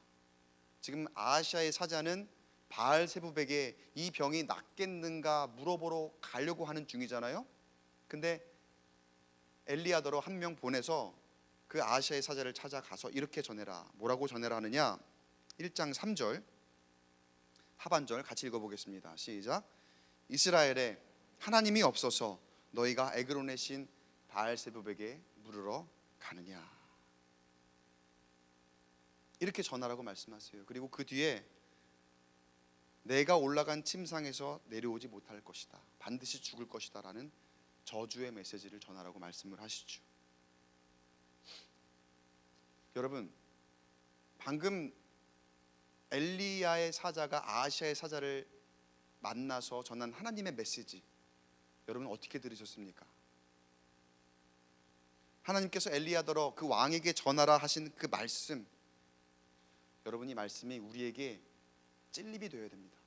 지금 아하시아의 사자는 바알세붑에게 이 병이 낫겠는가 물어보러 가려고 하는 중이잖아요. 근데 엘리야더러 한 명 보내서 그 아하시아의 사자를 찾아가서 이렇게 전해라. 뭐라고 전해라 하느냐? 1장 3절 하반절 같이 읽어보겠습니다. 시작. 이스라엘에 하나님이 없어서 너희가 에그론의 신 바알세붑에게 물으러 가느냐? 이렇게 전하라고 말씀하세요. 그리고 그 뒤에 내가 올라간 침상에서 내려오지 못할 것이다, 반드시 죽을 것이다 라는 저주의 메시지를 전하라고 말씀을 하시죠. 여러분, 방금 엘리야의 사자가 아하시아의 사자를 만나서 전한 하나님의 메시지, 여러분 어떻게 들으셨습니까? 하나님께서 엘리야더러 그 왕에게 전하라 하신 그 말씀, 여러분 이 말씀이 우리에게 찔림이 되어야 됩니다.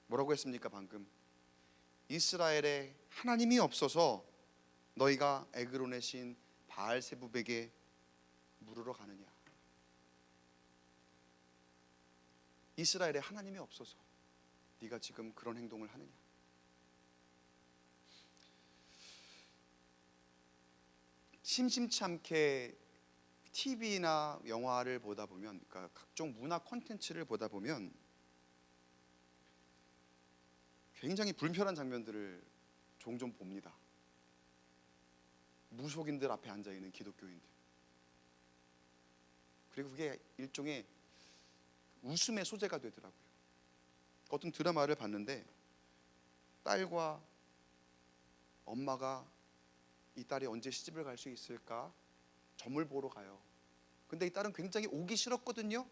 뭐라고 했습니까 방금? 이스라엘에 하나님이 없어서 너희가 에그론의 신 바알세붑에게 물으러 가느냐? 이스라엘에 하나님이 없어서 네가 지금 그런 행동을 하느냐? 심심치 않게 TV나 영화를 보다 보면, 그러니까 각종 문화 콘텐츠를 보다 보면 굉장히 불편한 장면들을 종종 봅니다. 무속인들 앞에 앉아있는 기독교인들, 그리고 그게 일종의 웃음의 소재가 되더라고요. 어떤 드라마를 봤는데 딸과 엄마가 이 딸이 언제 시집을 갈 수 있을까 점을 보러 가요. 근데 이 딸은 굉장히 오기 싫었거든요.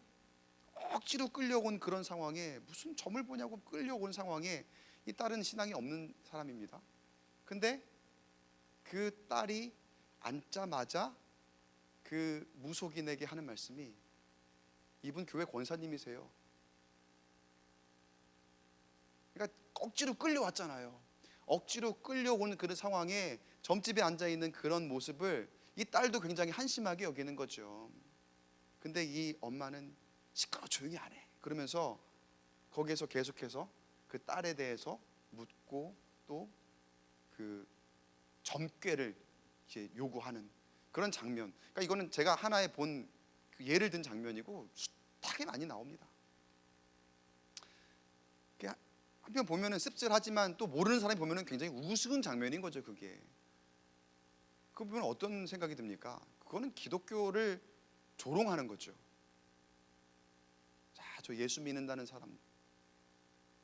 억지로 끌려온 그런 상황에, 무슨 점을 보냐고 끌려온 상황에 이 딸은 신앙이 없는 사람입니다. 근데 그 딸이 앉자마자 그 무속인에게 하는 말씀이, 이분 교회 권사님이세요. 그러니까 억지로 끌려왔잖아요. 억지로 끌려온 그런 상황에 점집에 앉아있는 그런 모습을 이 딸도 굉장히 한심하게 여기는 거죠. 근데 이 엄마는 시끄러워 조용히 안 해. 그러면서 거기에서 계속해서 그 딸에 대해서 묻고 또 그 점괘를 이제 요구하는 그런 장면. 그러니까 이거는 제가 하나의 본 예를 든 장면이고 숱하게 많이 나옵니다. 한편 보면은 씁쓸하지만 또 모르는 사람이 보면은 굉장히 우스운 장면인 거죠. 그게. 그 보면 어떤 생각이 듭니까? 그거는 기독교를 조롱하는 거죠. 자, 저 예수 믿는다는 사람,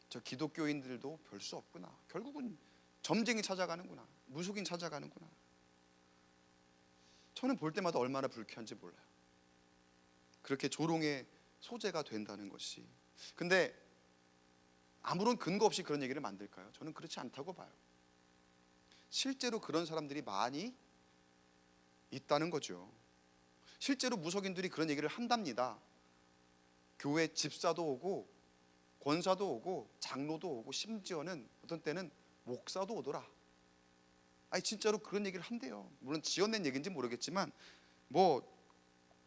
저 기독교인들도 별 수 없구나. 결국은 점쟁이 찾아가는구나. 무속인 찾아가는구나. 저는 볼 때마다 얼마나 불쾌한지 몰라요. 그렇게 조롱의 소재가 된다는 것이. 근데 아무런 근거 없이 그런 얘기를 만들까요? 저는 그렇지 않다고 봐요. 실제로 그런 사람들이 많이 있다는 거죠. 실제로 무속인들이 그런 얘기를 한답니다. 교회 집사도 오고 권사도 오고 장로도 오고 심지어는 어떤 때는 목사도 오더라. 아니 진짜로 그런 얘기를 한대요. 물론 지어낸 얘기인지 모르겠지만 뭐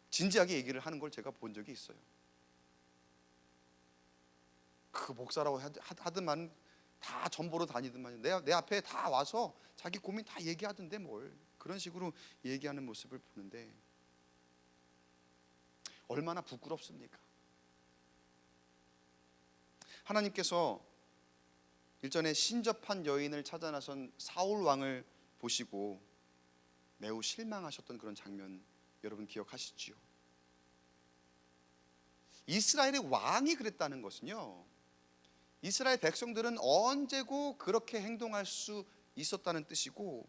진지하게 얘기를 하는 걸 제가 본 적이 있어요. 그 목사라고 하더만 다 전보로 다니더만 내 앞에 다 와서 자기 고민 다 얘기하던데 뭘 그런 식으로 얘기하는 모습을 보는데 얼마나 부끄럽습니까? 하나님께서 일전에 신접한 여인을 찾아 나선 사울 왕을 보시고 매우 실망하셨던 그런 장면 여러분 기억하시지요? 이스라엘의 왕이 그랬다는 것은요, 이스라엘 백성들은 언제고 그렇게 행동할 수 있었다는 뜻이고,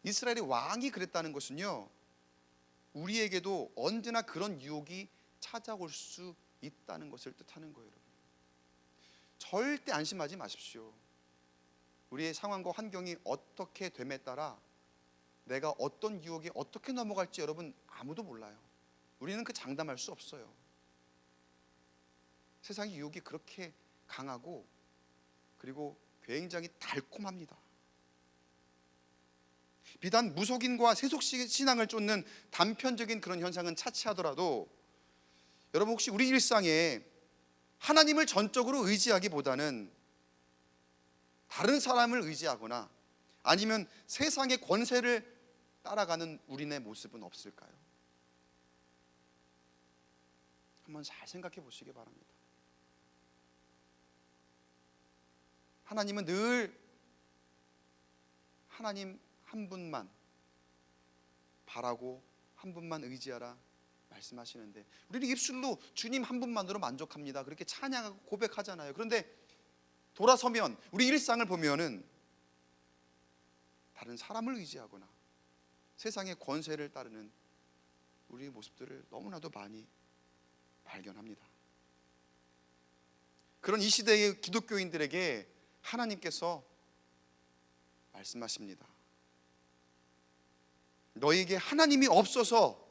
이스라엘의 왕이 그랬다는 것은요, 우리에게도 언제나 그런 유혹이 찾아올 수 있다는 것을 뜻하는 거예요. 여러분, 절대 안심하지 마십시오. 우리의 상황과 환경이 어떻게 됨에 따라 내가 어떤 유혹에 어떻게 넘어갈지 여러분 아무도 몰라요. 우리는 그 장담할 수 없어요. 세상의 유혹이 그렇게 강하고 그리고 굉장히 달콤합니다. 비단 무속인과 세속신앙을 쫓는 단편적인 그런 현상은 차치하더라도 여러분 혹시 우리 일상에 하나님을 전적으로 의지하기보다는 다른 사람을 의지하거나 아니면 세상의 권세를 따라가는 우리네 모습은 없을까요? 한번 잘 생각해 보시기 바랍니다. 하나님은 늘 하나님 한 분만 바라고 한 분만 의지하라 말씀하시는데 우리는 입술로 주님 한 분만으로 만족합니다. 그렇게 찬양하고 고백하잖아요. 그런데 돌아서면 우리 일상을 보면은 다른 사람을 의지하거나 세상의 권세를 따르는 우리의 모습들을 너무나도 많이 발견합니다. 그런 이 시대의 기독교인들에게 하나님께서 말씀하십니다. 너에게 하나님이 없어서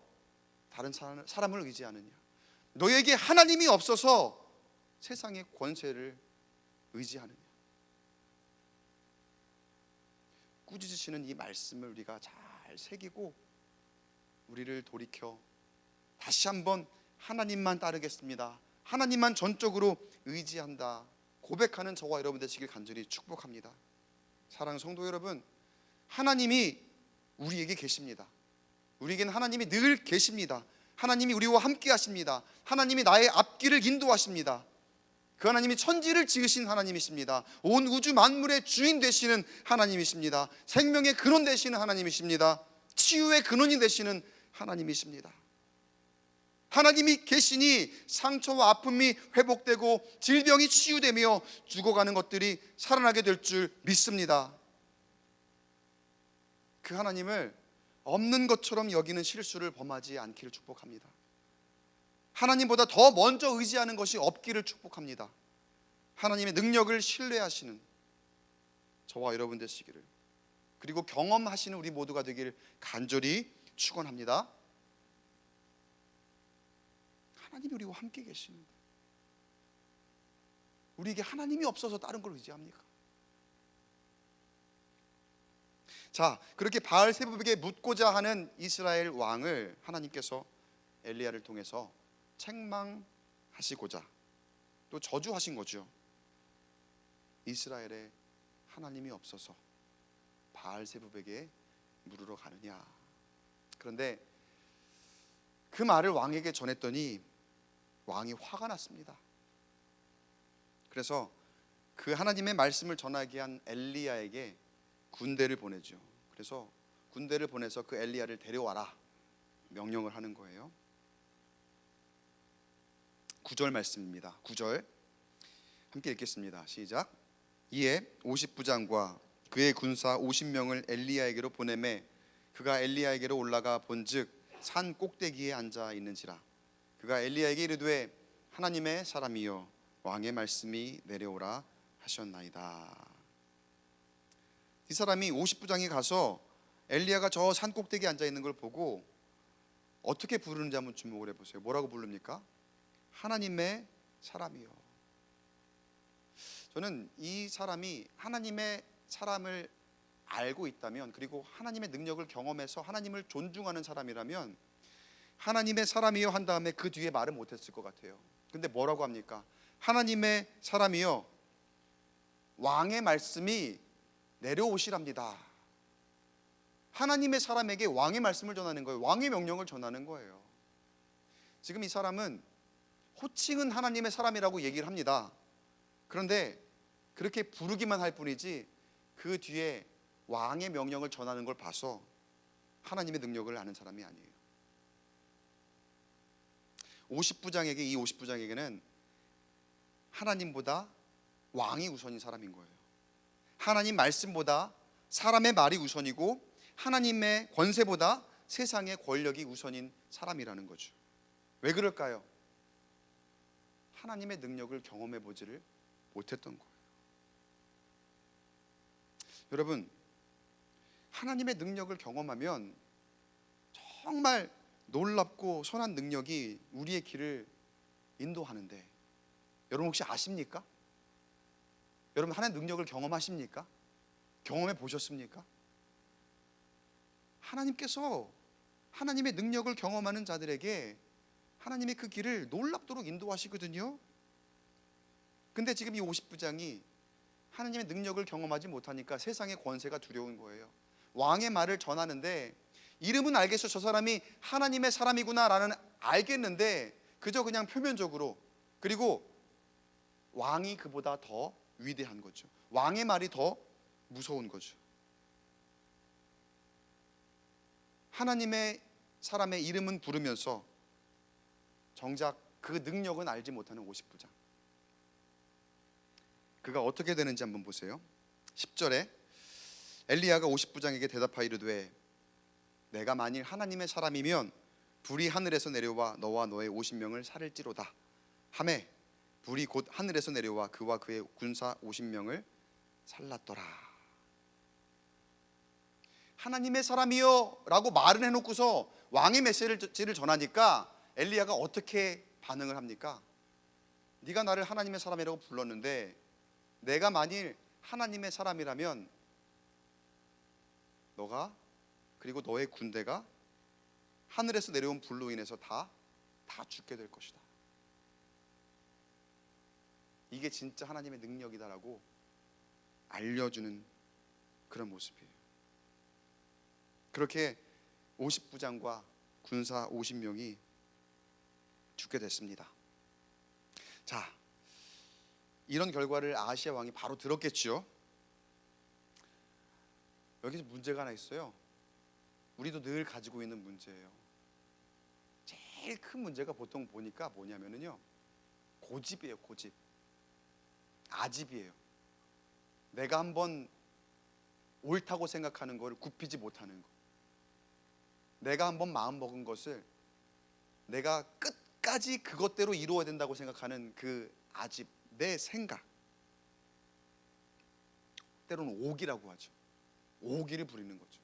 다른 사람을 의지하느냐? 너에게 하나님이 없어서 세상의 권세를 의지하느냐? 꾸짖으시는 이 말씀을 우리가 잘 새기고 우리를 돌이켜 다시 한번 하나님만 따르겠습니다, 하나님만 전적으로 의지한다 고백하는 저와 여러분 되시길 간절히 축복합니다. 사랑하는 성도 여러분, 하나님이 우리에게 계십니다. 우리에게는 하나님이 늘 계십니다. 하나님이 우리와 함께 하십니다. 하나님이 나의 앞길을 인도하십니다. 그 하나님이 천지를 지으신 하나님이십니다. 온 우주 만물의 주인 되시는 하나님이십니다. 생명의 근원 되시는 하나님이십니다. 치유의 근원이 되시는 하나님이십니다. 하나님이 계시니 상처와 아픔이 회복되고 질병이 치유되며 죽어가는 것들이 살아나게 될 줄 믿습니다. 그 하나님을 없는 것처럼 여기는 실수를 범하지 않기를 축복합니다. 하나님보다 더 먼저 의지하는 것이 없기를 축복합니다. 하나님의 능력을 신뢰하시는 저와 여러분 되시기를, 그리고 경험하시는 우리 모두가 되기를 간절히 축원합니다. 하나님이 우리와 함께 계시는데 우리에게 하나님이 없어서 다른 걸 의지합니까? 자, 그렇게 바알세불에게 묻고자 하는 이스라엘 왕을 하나님께서 엘리야를 통해서 책망하시고자 또 저주하신 거죠. 이스라엘에 하나님이 없어서 바알세불에게 물으러 가느냐. 그런데 그 말을 왕에게 전했더니 왕이 화가 났습니다. 그래서 그 하나님의 말씀을 전하게 한 엘리야에게 군대를 보내죠. 그래서 군대를 보내서 그 엘리야를 데려와라 명령을 하는 거예요. 9절 말씀입니다. 9절 함께 읽겠습니다. 시작. 이에 50부장과 그의 군사 50명을 엘리야에게로 보내매 그가 엘리야에게로 올라가 본즉 산 꼭대기에 앉아 있는지라. 그가 엘리야에게 이르되 하나님의 사람이여 왕의 말씀이 내려오라 하셨나이다. 이 사람이 50부장이 가서 엘리야가 저 산 꼭대기에 앉아 있는 걸 보고 어떻게 부르는지 한번 주목을 해보세요. 뭐라고 부릅니까? 하나님의 사람이요. 저는 이 사람이 하나님의 사람을 알고 있다면, 그리고 하나님의 능력을 경험해서 하나님을 존중하는 사람이라면 하나님의 사람이요 한 다음에 그 뒤에 말을 못했을 것 같아요. 근데 뭐라고 합니까? 하나님의 사람이요, 왕의 말씀이 내려오시랍니다. 하나님의 사람에게 왕의 말씀을 전하는 거예요. 왕의 명령을 전하는 거예요. 지금 이 사람은 호칭은 하나님의 사람이라고 얘기를 합니다. 그런데 그렇게 부르기만 할 뿐이지 그 뒤에 왕의 명령을 전하는 걸 봐서 하나님의 능력을 아는 사람이 아니에요. 50부장에게, 이 50부장에게는 하나님보다 왕이 우선인 사람인 거예요. 하나님 말씀보다 사람의 말이 우선이고 하나님의 권세보다 세상의 권력이 우선인 사람이라는 거죠. 왜 그럴까요? 하나님의 능력을 경험해 보지를 못했던 거예요. 여러분, 하나님의 능력을 경험하면 정말 놀랍고 선한 능력이 우리의 길을 인도하는데, 여러분 혹시 아십니까? 여러분 하나님의 능력을 경험하십니까? 경험해 보셨습니까? 하나님께서 하나님의 능력을 경험하는 자들에게 하나님의 그 길을 놀랍도록 인도하시거든요. 근데 지금 이 50부장이 하나님의 능력을 경험하지 못하니까 세상의 권세가 두려운 거예요. 왕의 말을 전하는데 이름은 알겠어, 저 사람이 하나님의 사람이구나 라는 알겠는데 그저 그냥 표면적으로, 그리고 왕이 그보다 더 위대한 거죠. 왕의 말이 더 무서운 거죠. 하나님의 사람의 이름은 부르면서 정작 그 능력은 알지 못하는 50부장, 그가 어떻게 되는지 한번 보세요. 10절에 엘리야가 50부장에게 대답하여 이르되 내가 만일 하나님의 사람이면 불이 하늘에서 내려와 너와 너의 50명을 살을지로다 하매 불이 곧 하늘에서 내려와 그와 그의 군사 50명을 살랐더라. 하나님의 사람이요 라고 말을 해놓고서 왕의 메시지를 전하니까 엘리야가 어떻게 반응을 합니까? 네가 나를 하나님의 사람이라고 불렀는데 내가 만일 하나님의 사람이라면 너가 그리고 너의 군대가 하늘에서 내려온 불로 인해서 다 죽게 될 것이다. 이게 진짜 하나님의 능력이다라고 알려주는 그런 모습이에요. 그렇게 50부장과 군사 50명이 죽게 됐습니다. 자, 이런 결과를 아하시아 왕이 바로 들었겠죠. 여기서 문제가 하나 있어요. 우리도 늘 가지고 있는 문제예요. 제일 큰 문제가 보통 보니까 뭐냐면요, 고집이에요. 고집, 아집이에요. 내가 한번 옳다고 생각하는 걸 굽히지 못하는 거, 내가 한번 마음 먹은 것을 내가 끝까지 그것대로 이루어야 된다고 생각하는 그 아집, 내 생각, 때로는 오기라고 하죠. 오기를 부리는 거죠.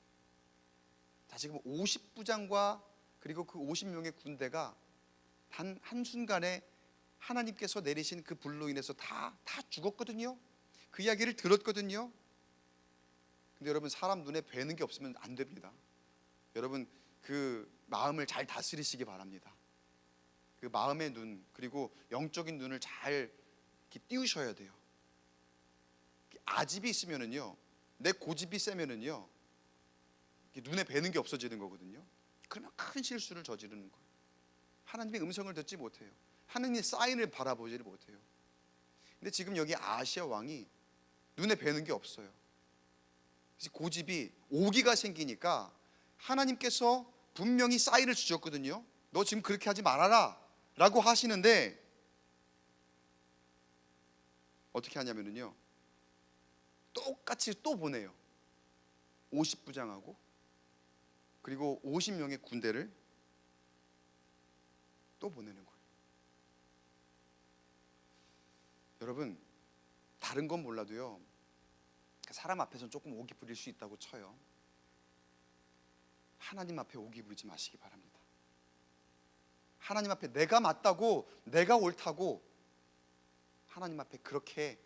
자, 지금 50부장과 그리고 그 50명의 군대가 단 한순간에 하나님께서 내리신 그 불로 인해서 다 죽었거든요. 그 이야기를 들었거든요. 근데 여러분, 사람 눈에 뵈는 게 없으면 안 됩니다. 여러분, 그 마음을 잘 다스리시기 바랍니다. 그 마음의 눈, 그리고 영적인 눈을 잘 이렇게 띄우셔야 돼요. 아집이 있으면은요, 내 고집이 세면은요, 눈에 뵈는 게 없어지는 거거든요. 그러면 큰 실수를 저지르는 거예요. 하나님의 음성을 듣지 못해요. 하나님의 사인을 바라보지를 못해요. 근데 지금 여기 아하시아 왕이 눈에 뵈는 게 없어요. 그래서 고집이, 오기가 생기니까 하나님께서 분명히 사인을 주셨거든요. 너 지금 그렇게 하지 말아라 라고 하시는데 어떻게 하냐면요, 똑같이 또 보내요. 50부장하고 그리고 50명의 군대를 또 보내는 거예요. 여러분, 다른 건 몰라도요, 사람 앞에서는 조금 오기 부릴 수 있다고 쳐요. 하나님 앞에 오기 부리지 마시기 바랍니다. 하나님 앞에 내가 맞다고, 내가 옳다고 하나님 앞에 그렇게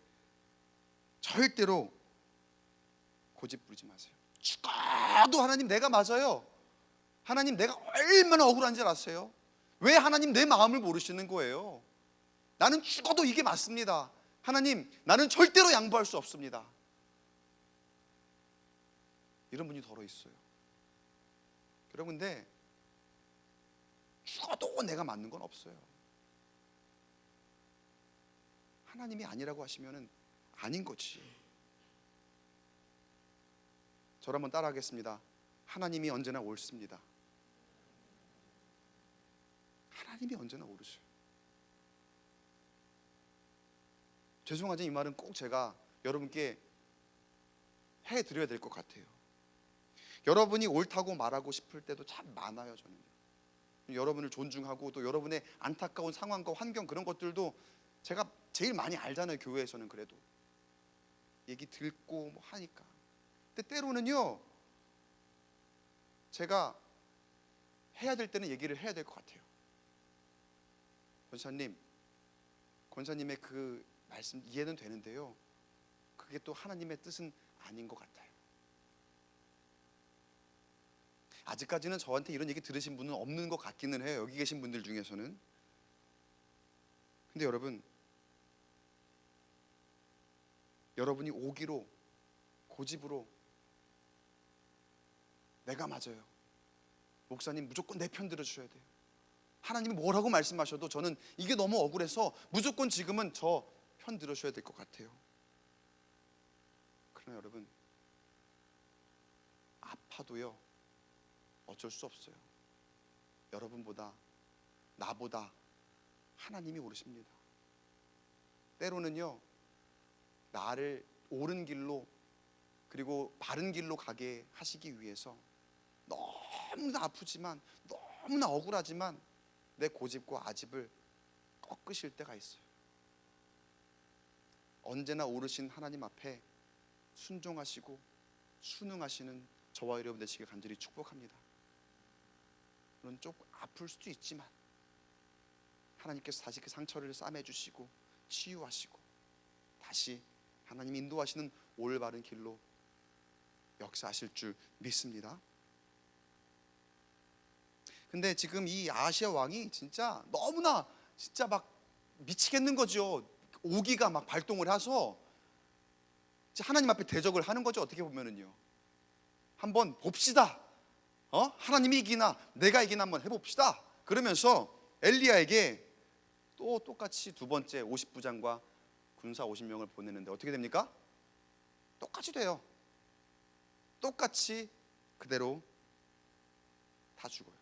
절대로 고집 부리지 마세요. 죽어도 하나님 내가 맞아요. 하나님 내가 얼마나 억울한지 아세요? 왜 하나님 내 마음을 모르시는 거예요? 나는 죽어도 이게 맞습니다. 하나님, 나는 절대로 양보할 수 없습니다. 이런 분이 더러 있어요. 여러분, 근데 죽어도 내가 맞는 건 없어요. 하나님이 아니라고 하시면은 아닌 거지. 저를 한번 따라 하겠습니다. 하나님이 언제나 옳습니다. 하나님이 언제나 옳으셔요. 죄송하지만 이 말은 꼭 제가 여러분께 해드려야 될 것 같아요. 여러분이 옳다고 말하고 싶을 때도 참 많아요. 저는 여러분을 존중하고 또 여러분의 안타까운 상황과 환경, 그런 것들도 제가 제일 많이 알잖아요. 교회에서는 그래도 얘기 듣고 뭐 하니까. 근데 때로는요, 제가 해야 될 때는 얘기를 해야 될 것 같아요. 권사님의 그 말씀 이해는 되는데요, 그게 또 하나님의 뜻은 아닌 것 같아요. 아직까지는 저한테 이런 얘기 들으신 분은 없는 것 같기는 해요, 여기 계신 분들 중에서는. 근데 여러분이 오기로, 고집으로 내가 맞아요, 목사님 무조건 내 편 들어주셔야 돼요, 하나님이 뭐라고 말씀하셔도 저는 이게 너무 억울해서 무조건 지금은 저 편 들어주셔야 될 것 같아요. 그러나 여러분, 아파도요 어쩔 수 없어요. 여러분보다, 나보다 하나님이 옳으십니다. 때로는요, 나를 옳은 길로, 그리고 바른 길로 가게 하시기 위해서 너무나 아프지만, 너무나 억울하지만 내 고집과 아집을 꺾으실 때가 있어요. 언제나 옳으신 하나님 앞에 순종하시고 순응하시는 저와 여러분 되시길 간절히 축복합니다. 물론 조금 아플 수도 있지만 하나님께서 다시 그 상처를 싸매주시고 치유하시고 다시 하나님이 인도하시는 올바른 길로 역사하실 줄 믿습니다. 근데 지금 이 아하시아 왕이 진짜 너무나 진짜 막 미치겠는 거죠. 오기가 막 발동을 해서 하나님 앞에 대적을 하는 거죠. 어떻게 보면은요, 한번 봅시다. 하나님이 이기나 내가 이기나 한번 해봅시다. 그러면서 엘리야에게 또 똑같이 두 번째 50부장과 군사 50명을 보내는데 어떻게 됩니까? 똑같이 돼요. 똑같이 그대로 다 죽어요.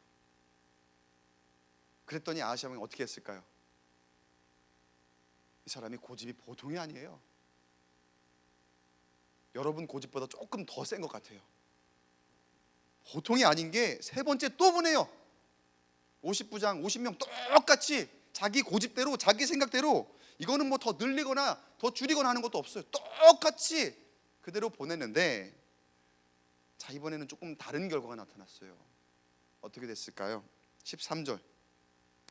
그랬더니 아하시아 왕이 어떻게 했을까요? 이 사람이 고집이 보통이 아니에요. 여러분 고집보다 조금 더 센 것 같아요. 보통이 아닌 게 세 번째 또 보내요. 50부장 50명 똑같이 자기 고집대로, 자기 생각대로, 이거는 뭐 더 늘리거나 더 줄이거나 하는 것도 없어요. 똑같이 그대로 보냈는데, 자, 이번에는 조금 다른 결과가 나타났어요. 어떻게 됐을까요? 13절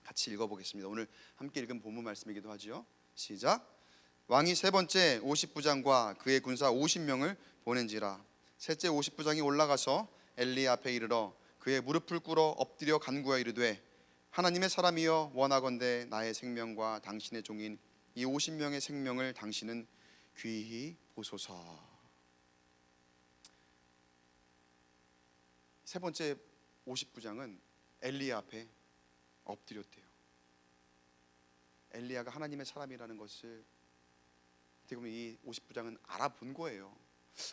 같이 읽어보겠습니다. 오늘 함께 읽은 본문 말씀이기도 하죠. 시작. 왕이 세 번째 50부장과 그의 군사 50명을 보낸지라. 셋째 50부장이 올라가서 엘리야 앞에 이르러 그의 무릎을 꿇어 엎드려 간구하여 이르되, 하나님의 사람이여, 원하건대 나의 생명과 당신의 종인 이 50명의 생명을 당신은 귀히 보소서. 세 번째 50부장은 엘리야 앞에 엎드렸대요. 엘리야가 하나님의 사람이라는 것을 어떻게 보면 이 50부장은 알아본 거예요.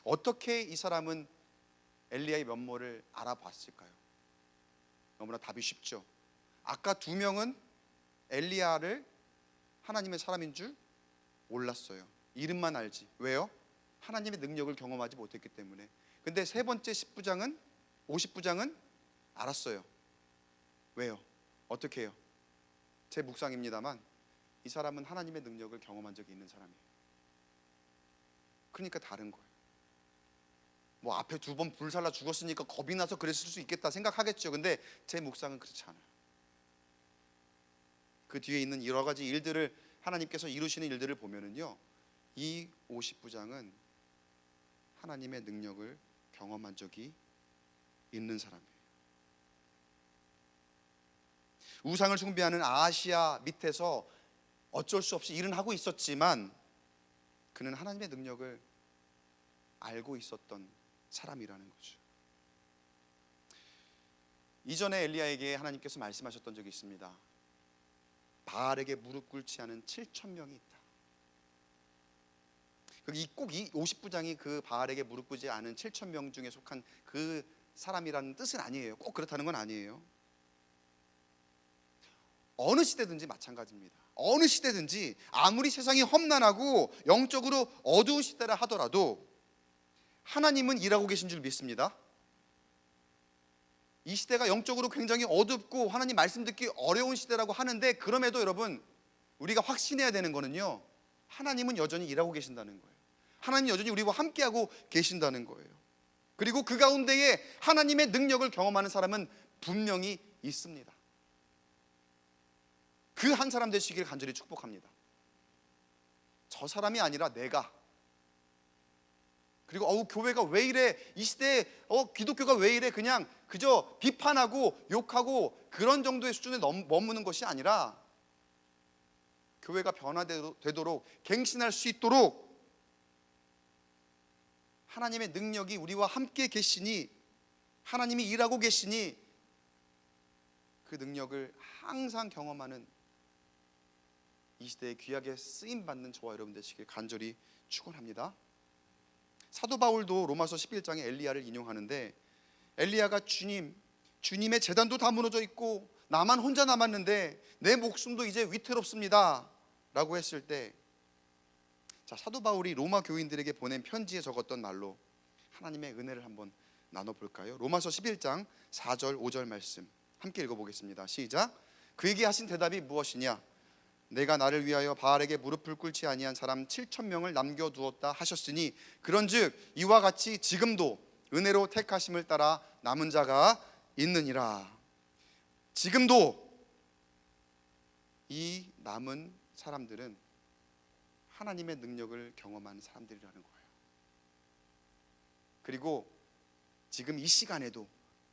어떻게 이 사람은 엘리야의 면모를 알아봤을까요? 너무나 답이 쉽죠. 아까 두 명은 엘리야를 하나님의 사람인 줄 몰랐어요. 이름만 알지. 왜요? 하나님의 능력을 경험하지 못했기 때문에. 근데 세 번째 10부장은, 50부장은 알았어요. 왜요? 어떻게 해요? 제 묵상입니다만 이 사람은 하나님의 능력을 경험한 적이 있는 사람이에요. 그러니까 다른 거예요. 뭐 앞에 두 번 불살라 죽었으니까 겁이 나서 그랬을 수 있겠다 생각하겠죠. 근데 제 묵상은 그렇지 않아요. 그 뒤에 있는 여러 가지 일들을 하나님께서 이루시는 일들을 보면은요, 이 50부장은 하나님의 능력을 경험한 적이 있는 사람이에요. 우상을 숭배하는 아시아 밑에서 어쩔 수 없이 일은 하고 있었지만 그는 하나님의 능력을 알고 있었던 사람이라는 거죠. 이전에 엘리야에게 하나님께서 말씀하셨던 적이 있습니다. 바알에게 무릎 꿇지 않은 7,000명이 있다. 꼭 이 50부장이 그 바알에게 무릎 꿇지 않은 7,000명 중에 속한 그 사람이라는 뜻은 아니에요. 꼭 그렇다는 건 아니에요. 어느 시대든지 마찬가지입니다. 어느 시대든지 아무리 세상이 험난하고 영적으로 어두운 시대라 하더라도 하나님은 일하고 계신 줄 믿습니다. 이 시대가 영적으로 굉장히 어둡고 하나님 말씀 듣기 어려운 시대라고 하는데, 그럼에도 여러분, 우리가 확신해야 되는 거는요, 하나님은 여전히 일하고 계신다는 거예요. 하나님이 여전히 우리와 함께하고 계신다는 거예요. 그리고 그 가운데에 하나님의 능력을 경험하는 사람은 분명히 있습니다. 그 한 사람 되시기를 간절히 축복합니다. 저 사람이 아니라 내가, 그리고 교회가 왜 이래, 이 시대에 기독교가 왜 이래, 그냥 그저 비판하고 욕하고 그런 정도의 수준에 머무는 것이 아니라 교회가 변화되도록 갱신할 수 있도록 하나님의 능력이 우리와 함께 계시니, 하나님이 일하고 계시니 그 능력을 항상 경험하는 이 시대에 귀하게 쓰임받는 저와 여러분 되시길 간절히 축원합니다. 사도 바울도 로마서 11장에 엘리야를 인용하는데, 엘리야가 주님의 제단도 다 무너져 있고 나만 혼자 남았는데 내 목숨도 이제 위태롭습니다 라고 했을 때, 사도 바울이 로마 교인들에게 보낸 편지에 적었던 말로 하나님의 은혜를 한번 나눠볼까요? 로마서 11장 4절 5절 말씀 함께 읽어보겠습니다. 시작. 그에게 하신 대답이 무엇이냐? 내가 나를 위하여 바알에게 무릎을 꿇지 아니한 사람 7,000명을 남겨두었다 하셨으니, 그런즉 이와 같이 지금도 은혜로 택하심을 따라 남은 자가 있느니라. 지금도 이 남은 사람들은 하나님의 능력을 경험한 사람들이라는 거예요. 그리고 지금 이 시간에도,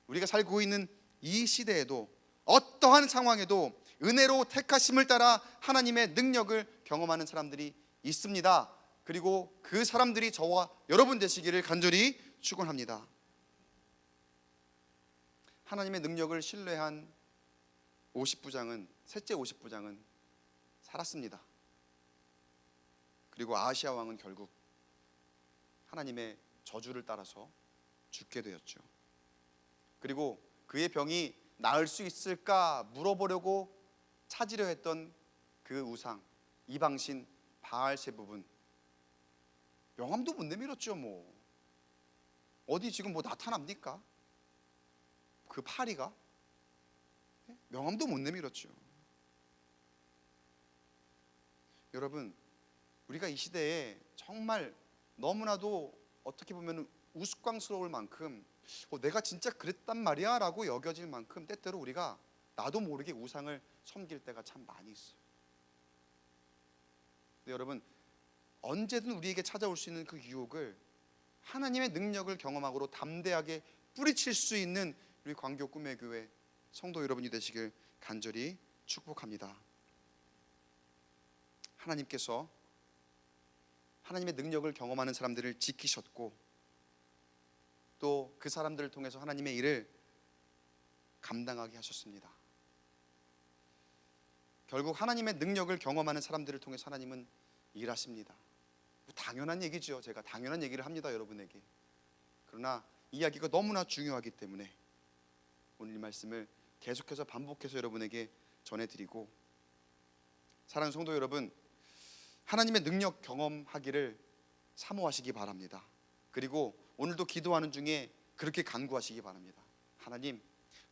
우리가 살고 있는 이 시대에도, 어떠한 상황에도 은혜로 택하심을 따라 하나님의 능력을 경험하는 사람들이 있습니다. 그리고 그 사람들이 저와 여러분 되시기를 간절히 축원합니다. 하나님의 능력을 신뢰한 50부장은, 셋째 50부장은 살았습니다. 그리고 아시아 왕은 결국 하나님의 저주를 따라서 죽게 되었죠. 그리고 그의 병이 나을 수 있을까 물어보려고 찾으려 했던 그 우상, 이방신 바알세부분, 명함도 못 내밀었죠. 어디 지금 나타납니까? 그 파리가 명함도 못 내밀었죠. 여러분, 우리가 이 시대에 정말 너무나도 어떻게 보면 우스꽝스러울 만큼 내가 진짜 그랬단 말이야 라고 여겨질 만큼 때때로 우리가 나도 모르게 우상을 섬길 때가 참 많이 있어요. 근데 여러분, 언제든 우리에게 찾아올 수 있는 그 유혹을 하나님의 능력을 경험하고 담대하게 뿌리칠 수 있는 우리 광교 꿈의 교회 성도 여러분이 되시길 간절히 축복합니다. 하나님께서 하나님의 능력을 경험하는 사람들을 지키셨고, 또 그 사람들을 통해서 하나님의 일을 감당하게 하셨습니다. 결국 하나님의 능력을 경험하는 사람들을 통해서 하나님은 일하십니다. 당연한 얘기죠. 제가 당연한 얘기를 합니다, 여러분에게. 그러나 이 이야기가 너무나 중요하기 때문에 오늘 이 말씀을 계속해서 반복해서 여러분에게 전해드리고, 사랑하는 성도 여러분, 하나님의 능력 경험하기를 사모하시기 바랍니다. 그리고 오늘도 기도하는 중에 그렇게 간구하시기 바랍니다. 하나님,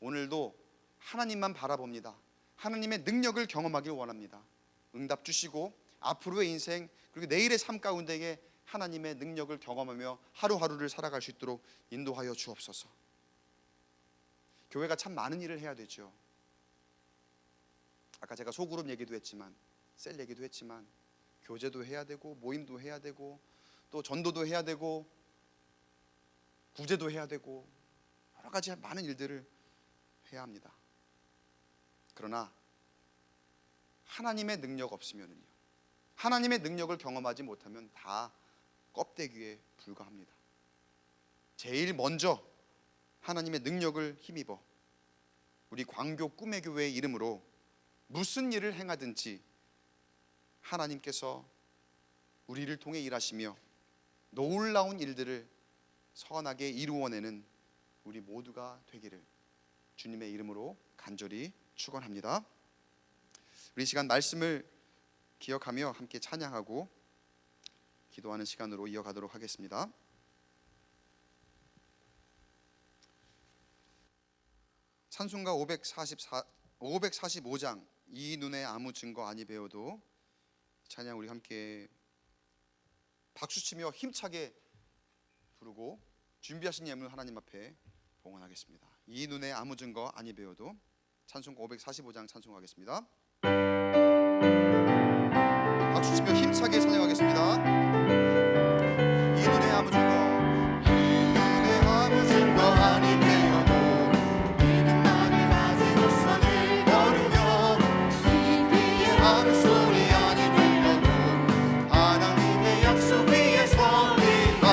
오늘도 하나님만 바라봅니다. 하나님의 능력을 경험하길 원합니다. 응답 주시고 앞으로의 인생, 그리고 내일의 삶 가운데에 하나님의 능력을 경험하며 하루하루를 살아갈 수 있도록 인도하여 주옵소서. 교회가 참 많은 일을 해야 되죠. 아까 제가 소그룹 얘기도 했지만, 셀 얘기도 했지만, 교제도 해야 되고 모임도 해야 되고 또 전도도 해야 되고 구제도 해야 되고 여러 가지 많은 일들을 해야 합니다. 그러나 하나님의 능력 없으면요, 하나님의 능력을 경험하지 못하면 다 껍데기에 불과합니다. 제일 먼저 하나님의 능력을 힘입어 우리 광교 꿈의 교회의 이름으로 무슨 일을 행하든지 하나님께서 우리를 통해 일하시며 놀라운 일들을 선하게 이루어내는 우리 모두가 되기를 주님의 이름으로 간절히 축원합니다. 우리 시간 말씀을 기억하며 함께 찬양하고 기도하는 시간으로 이어가도록 하겠습니다. 찬송가 545장 이 눈에 아무 증거 아니 배워도 찬양 우리 함께 박수치며 힘차게 부르고 준비하신 예물 하나님 앞에 봉헌하겠습니다. 이 눈에 아무 증거 아니 배워도 찬송가 545장 찬송하겠습니다. 박수치며 힘차게 찬양하겠습니다. 이 눈에 아무 증거, 이 눈에 아무 증거 아니 배워도 믿음만을 가지고서는 걸으며 이 귀에 아무 소리 아니 들려도 하나님의 약속 위에 서리라.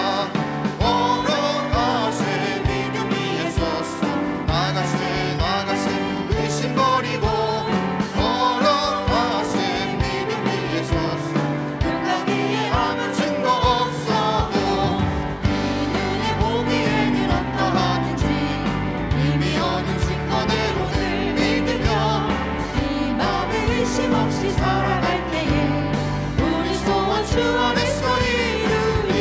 걸어가세 믿음 위에 서서 나가세 나가세 의심 버리고 걸어가세 믿음 위에 서서 눈가 위에 아무 증거 없어도 이 눈에 보기에는 어떠하든지 이미 얻은 증거대로를 믿으며 이 맘에 의심 없이 살아갈 때에 우리 소원 주 안에서 이루리.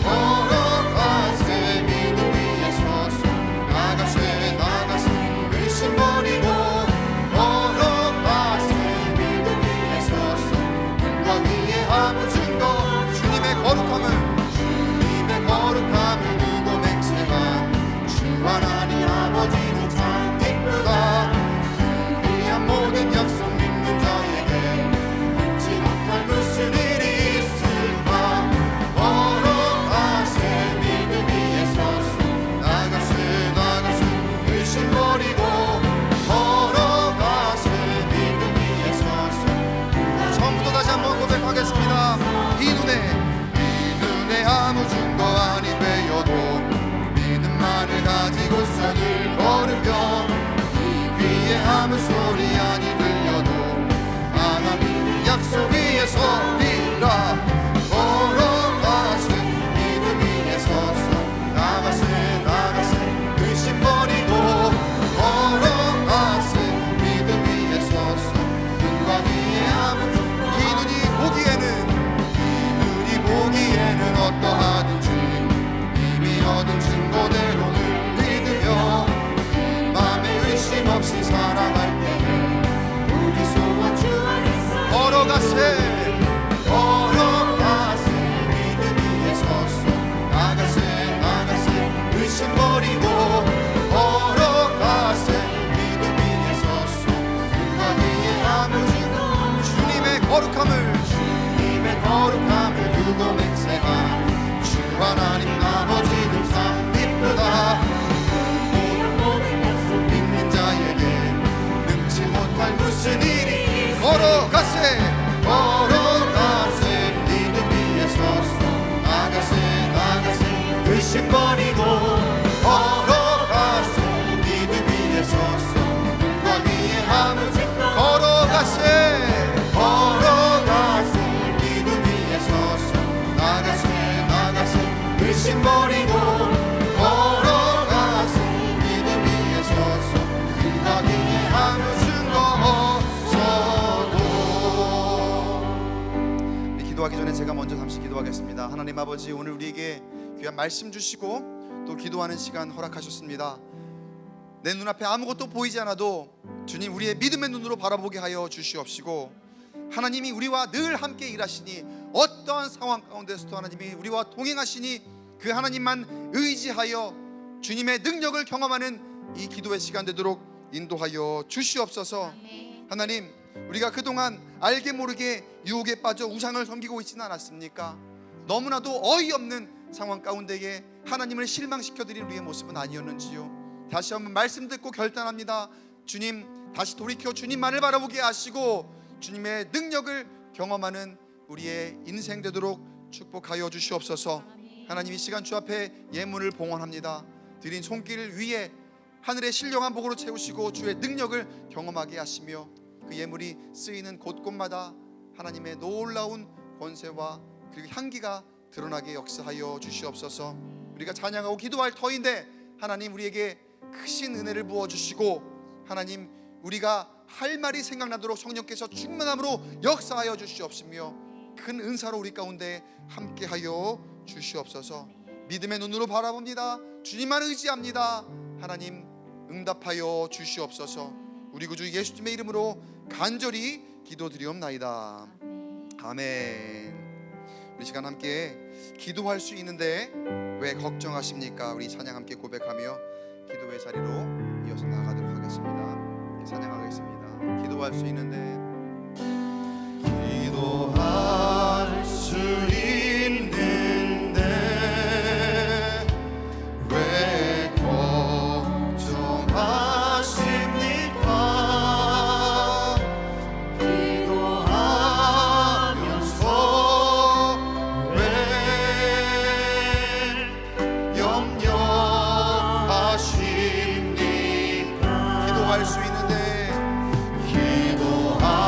걸어가세 믿음 위에 서서 나가세 나가세 의심 버리고 걸어가세 믿음 위에 서서 눈과 위에 아무 증거 주님의 거룩함을 두고 맹세한 주 하나님 아버지는 참 기쁘다. 그 귀한 모든 약속 믿는 자에게 믿지 못할 무슨 일이 있을까. 걸어가세 믿음 위에 서서 나가세 나가세 의심 버리고 걸어가세 믿음 위에 서서 처음부터 다시 한번 고백하겠습니다. 이 눈에 아무 증거 아니 배워도 믿음만을 가지고서 늘 걸으며 이 귀에 아무 소리 아니 들려도 하나님의 약속 위에 서리라. 걸어가세 믿음 위에 서서 나가세 나가세 의심 버리고 걸어가세 믿음 위에 서서 눈과 위에 아무 증거 이 눈이 보기에는 어떠하든지 이미 얻은 증거대로 늘 믿으며 맘에 의심 없이 살아갈 때에 우리 소원 주 안에서 걸어가세 믿음 위에 서서 나가세 나가세 의심 버리고 걸어가세 믿음 위에 서서 눈과 위에 아무 증거 주님의 거룩함을 두고 맹세한 주 하나님 아버지는 참 기쁘다. 믿는 자에게 능치 못할 무슨 일이 걸어가세 믿음 위에 서서 나가세 나가세 의심 버리고 걸어가세 믿음 위에 서서 눈과 위에 아무 증거 걸어가세 믿음 위에 서서 나가세 나가세 의심 버리고 걸어가세 믿음 위에 서서 눈과 위에 아무 증거 없어도. 기도하기 전에 제가 먼저 잠시 기도하겠습니다. 하나님 아버지, 오늘 우리에게 귀한 말씀 주시고 또 기도하는 시간 허락하셨습니다. 내 눈앞에 아무것도 보이지 않아도 주님 우리의 믿음의 눈으로 바라보게 하여 주시옵시고, 하나님이 우리와 늘 함께 일하시니 어떠한 상황 가운데서도 하나님이 우리와 동행하시니 그 하나님만 의지하여 주님의 능력을 경험하는 이 기도의 시간 되도록 인도하여 주시옵소서. 하나님, 우리가 그동안 알게 모르게 유혹에 빠져 우상을 섬기고 있지는 않았습니까? 너무나도 어이없는 상황 가운데에 하나님을 실망시켜드린 우리의 모습은 아니었는지요? 다시 한번 말씀 듣고 결단합니다. 주님, 다시 돌이켜 주님만을 바라보게 하시고 주님의 능력을 경험하는 우리의 인생 되도록 축복하여 주시옵소서. 하나님, 이 시간 주 앞에 예물을 봉헌합니다. 드린 손길 위에 하늘의 신령한 복으로 채우시고 주의 능력을 경험하게 하시며 그 예물이 쓰이는 곳곳마다 하나님의 놀라운 권세와 그리고 향기가 드러나게 역사하여 주시옵소서. 우리가 찬양하고 기도할 터인데 하나님, 우리에게 크신 은혜를 부어주시고 하나님, 우리가 할 말이 생각나도록 성령께서 충만함으로 역사하여 주시옵시며 큰 은사로 우리 가운데 함께하여 주시옵소서. 믿음의 눈으로 바라봅니다. 주님만 의지합니다. 하나님, 응답하여 주시옵소서. 우리 구주 예수님의 이름으로 간절히 기도드리옵나이다. 아멘. 우리 시간 함께 기도할 수 있는데 왜 걱정하십니까? 우리 찬양 함께 고백하며 기도의 자리로 이어서 나가도록 하겠습니다. 찬양하겠습니다. 기도할 수 있는데, 기도할 수 있는데 왜 걱정하십니까? 기도하면서 왜 염려하십니까? 기도할 수 있는데, 기도할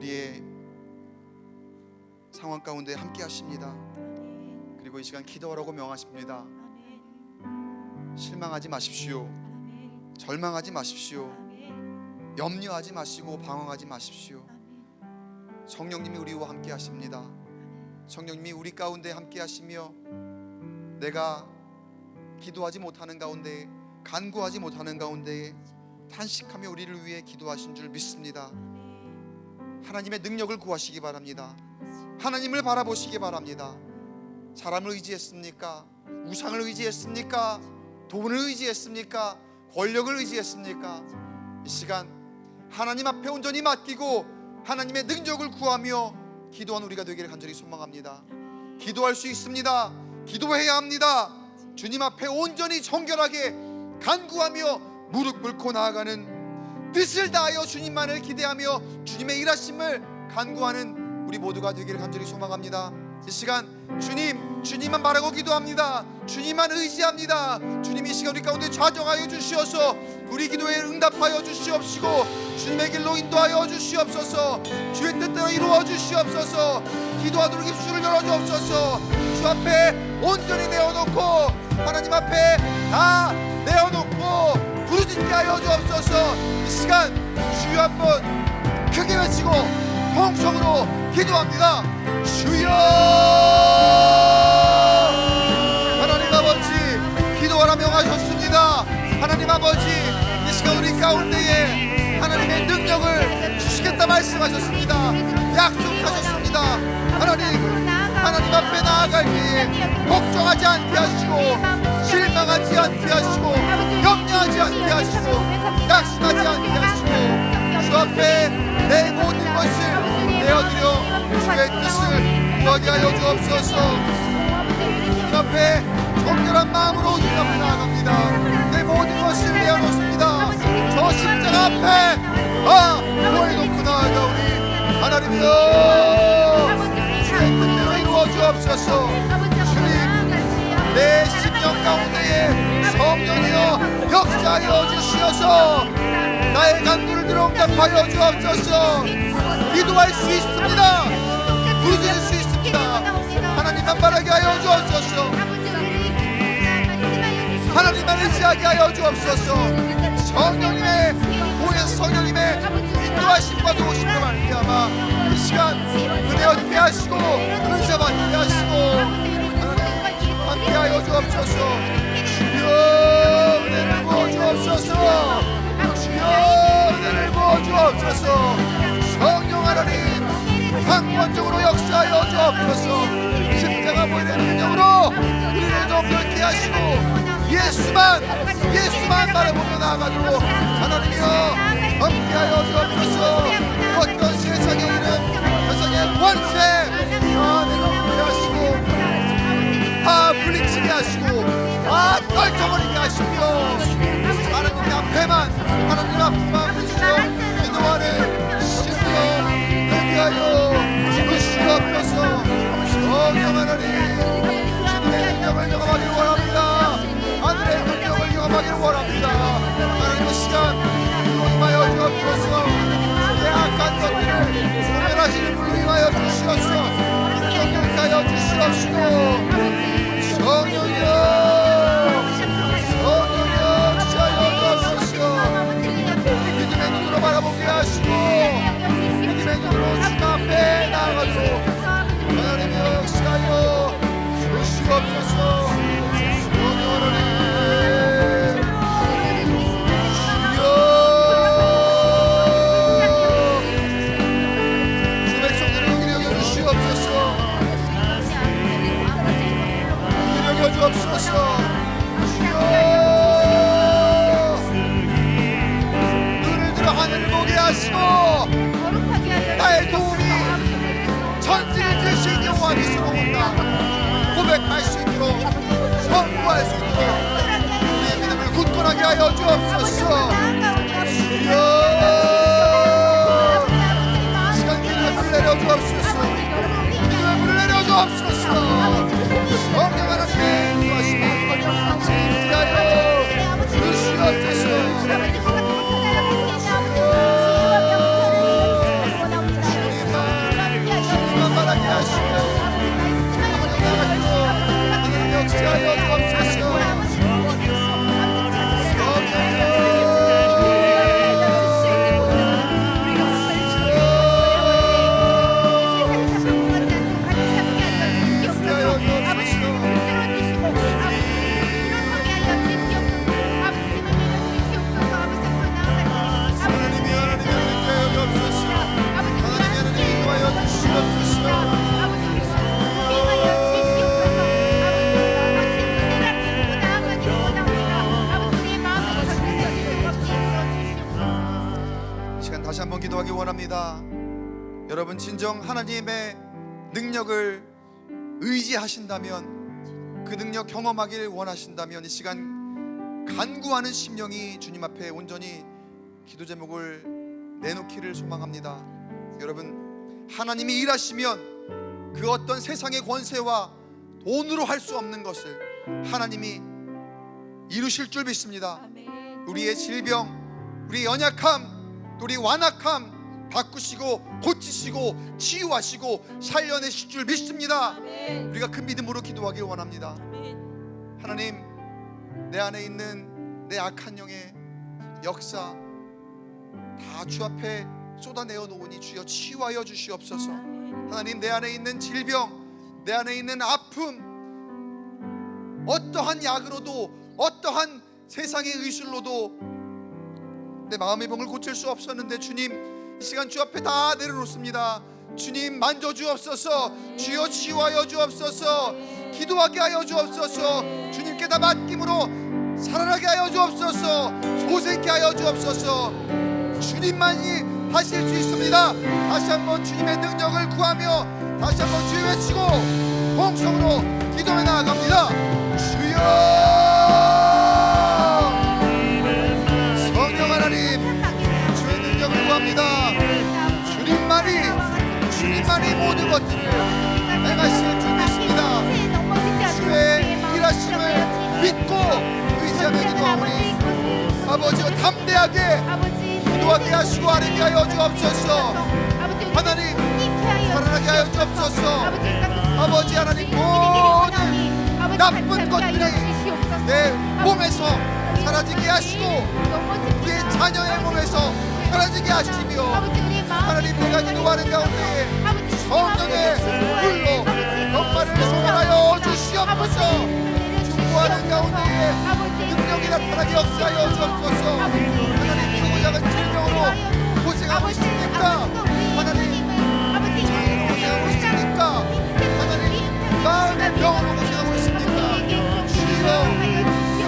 우리의 상황 가운데 함께 하십니다. 그리고 이 시간 기도하라고 명하십니다. 실망하지 마십시오. 절망하지 마십시오. 염려하지 마시고 방황하지 마십시오. 성령님이 우리와 함께 하십니다. 성령님이 우리 가운데 함께 하시며 내가 기도하지 못하는 가운데, 간구하지 못하는 가운데 탄식하며 우리를 위해 기도하신 줄 믿습니다. 하나님의 능력을 구하시기 바랍니다. 하나님을 바라보시기 바랍니다. 사람을 의지했습니까? 우상을 의지했습니까? 돈을 의지했습니까? 권력을 의지했습니까? 이 시간 하나님 앞에 온전히 맡기고 하나님의 능력을 구하며 기도한 우리가 되기를 간절히 소망합니다. 기도할 수 있습니다. 기도해야 합니다. 주님 앞에 온전히 정결하게 간구하며 무릎 꿇고 나아가는, 뜻을 다하여 주님만을 기대하며 주님의 일하심을 간구하는 우리 모두가 되기를 간절히 소망합니다. 이 시간 주님만 바라고 기도합니다. 주님만 의지합니다. 주님 이 시간 우리 가운데 좌정하여 주시어서 우리 기도에 응답하여 주시옵시고 주님의 길로 인도하여 주시옵소서. 주의 뜻대로 이루어 주시옵소서. 기도하도록 입술을 열어주옵소서. 주 앞에 온전히 내어놓고 하나님 앞에 다 내어놓고 부르짖게 하여 주옵소서. 이 시간 주여 한번 크게 외치고 통성으로 기도합니다. 주여! 하나님 아버지, 기도하라 명하셨습니다. 하나님 아버지, 이 시간 우리 가운데에 하나님의 능력을 주시겠다 말씀하셨습니다. 약속하셨습니다. 하나님 앞에 나아갈 때에 걱정하지 않게 하시고 실망하지 않게 하시고 염려하지 않게 하시고 낙심하지 않게 하시고 주 앞에 내 모든 것을 내어드려 주의 뜻을 구하게 하여 주옵소서. 주 앞에 정결한 마음으로 주님 앞에 나아갑니다. 내 모든 것을 내어놓습니다. 저 십자가 앞에 놓고 나아가오니 하나님이여 주의 뜻대로 이루어 주옵소서. 주님 내 심령 가운데에 성령이여 역사하여 주시어서 나의 간구를 들어 응답하여 주옵소서. 기도할 수 있습니다. 부르짖을 수 있습니다. 하나님만 바라게 하여 주옵소서. 하나님만 의지하게 하여 주옵소서. 성령님의 인도하심과 도우심과 말미암아 이 시간 은혜 얻게 하시고 은사 받게 하시고 하나님 함께 하여 주옵소서. 주여 은혜를 부어 주옵소서. 주여 은혜를 부어 주옵소서. 성령 하나님 강권적으로 역사하여 주옵소서. 십자가 보이는 능력으로 우리를 정결케 하시고 예수만 바라보며 나아가도록 하나님이여 함께하여 주옵소서. 어떤 세상의 일은 세상의 권세 다 내려놓게 하시고 다 물리치게 하시고 다 떨쳐버리게 하시며 하나님 앞에만 부시어 기도하는 심령 되게 하여 주시옵소서. 성령 하나님 주님의 능력을 경험하기를 원합니다. 하늘의 능력을 경험하기를 원합니다. 하나님 이 시간 임하여 주옵소서. 내 악한 것들을 소멸하시는 불로 임하여 주시옵소서. 성령께 하여 주시옵시고 성령이여 주시하여 주옵소서. 믿음의 눈으로 바라보게 하시고 믿음의 눈으로 주님 앞에 나아가도록 하나님이여 역사하여 주시옵소서. 주옵소서. 눈을 들어 하늘을 보게 하시고 나의 도움이 천지를 지으신 여호와 니시로구나 고백할 수 있도록 선포할 수 있도록 우리의 믿음을 굳건하게 하여 주옵소서. 주여 시간 기름의 불을 내려 주옵소서. 기름의 불을 내려 주옵소서. 성령 하나님 인도하시고 인도하여 주시옵소서. 여러분 진정 하나님의 능력을 의지하신다면, 그 능력 경험하길 원하신다면 이 시간 간구하는 심령이 주님 앞에 온전히 기도 제목을 내놓기를 소망합니다. 여러분, 하나님이 일하시면 그 어떤 세상의 권세와 돈으로 할 수 없는 것을 하나님이 이루실 줄 믿습니다. 우리의 질병, 우리의 연약함, 우리 완악함 바꾸시고 고치시고 치유하시고 살려내실 줄 믿습니다. 우리가 큰 믿음으로 기도하길 원합니다. 하나님, 내 안에 있는 내 악한 영의 역사 다 주 앞에 쏟아내어 놓으니 주여 치유하여 주시옵소서. 하나님, 내 안에 있는 질병, 내 안에 있는 아픔, 어떠한 약으로도 어떠한 세상의 의술로도 내 마음의 병을 고칠 수 없었는데 주님, 이 시간 주 앞에 다 내려놓습니다. 주님, 만져주옵소서. 주여 치유하여 주옵소서. 기도하게 하여 주옵소서. 주님께 다 맡김으로 살아나게 하여 주옵소서. 소생케 하여 주옵소서. 주님만이 하실 수 있습니다. 다시 한번 주님의 능력을 구하며 다시 한번 주여 외치고 봉성으로 기도해 나아갑니다. 주여, 성령 하나님, 주의 능력을 구합니다. 주님만이 모든 것들을 행하실 줄 믿습니다. 주의 일하심을 믿고 의지하며 기도하오니 아버지여 담대하게 기도하게 하시고 아뢰게 하여 주옵소서. 하나님, 살아나게 하여 주옵소서. 아버지 하나님, 모든 나쁜 것들이 내 몸에서 사라지게 하시고 우리의 자녀의 몸에서 사라지게 하시며 하나님, 내가 기도하는 가운데 성령의 불로 엄마를 소원하여 주시옵소서. 중보하는 가운데 능력이 나타나게 역사하여 주옵소서. 하나님, 누구 작은 질병으로 고생하고 있습니까? 하나님, 고생하고 있습니까? 하나님, 마음의 병으로 고생하고 있습니까? 주여,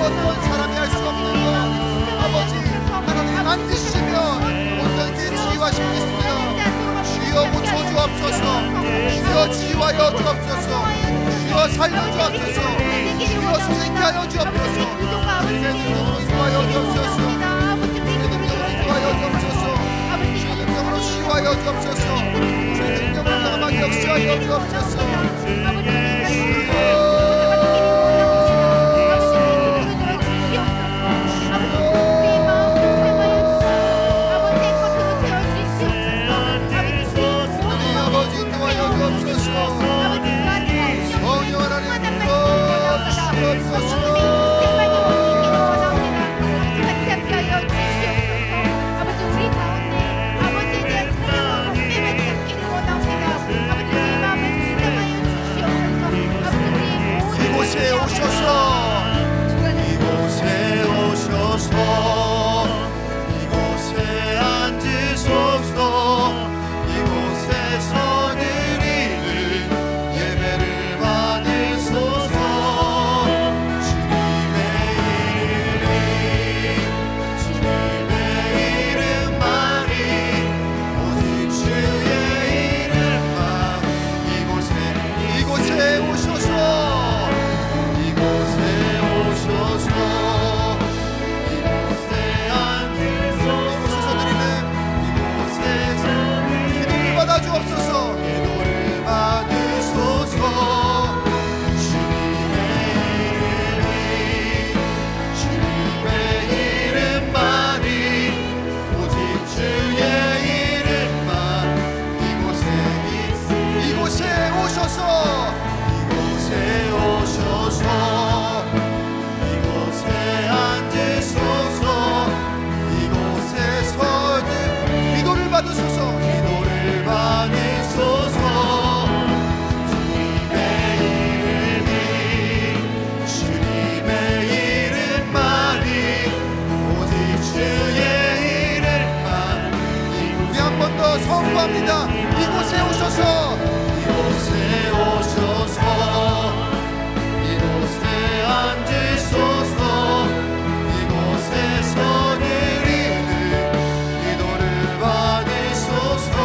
어떤 사람이 할 수 없는 것 아버지 하나님 만드시면 온전히 치유하시겠습니다. 주여 고쳐주옵소서. 주여 치유하여 주옵소서. 주여 살려주옵소서. 주여 소생케 하여 주옵소서. 주의 능력으로 인도하여 주옵소서. 주의 능력으로 인도하여 주옵소서. 주의 능력으로 치유하여 주옵소서. 주의 능력으로 강하게 역사하여 주옵소서. 선포합니다. 이곳에 오셔서, 이곳에 오셔서, 이곳에 앉으소서. 이곳에서 드리는 기도를 받으소서.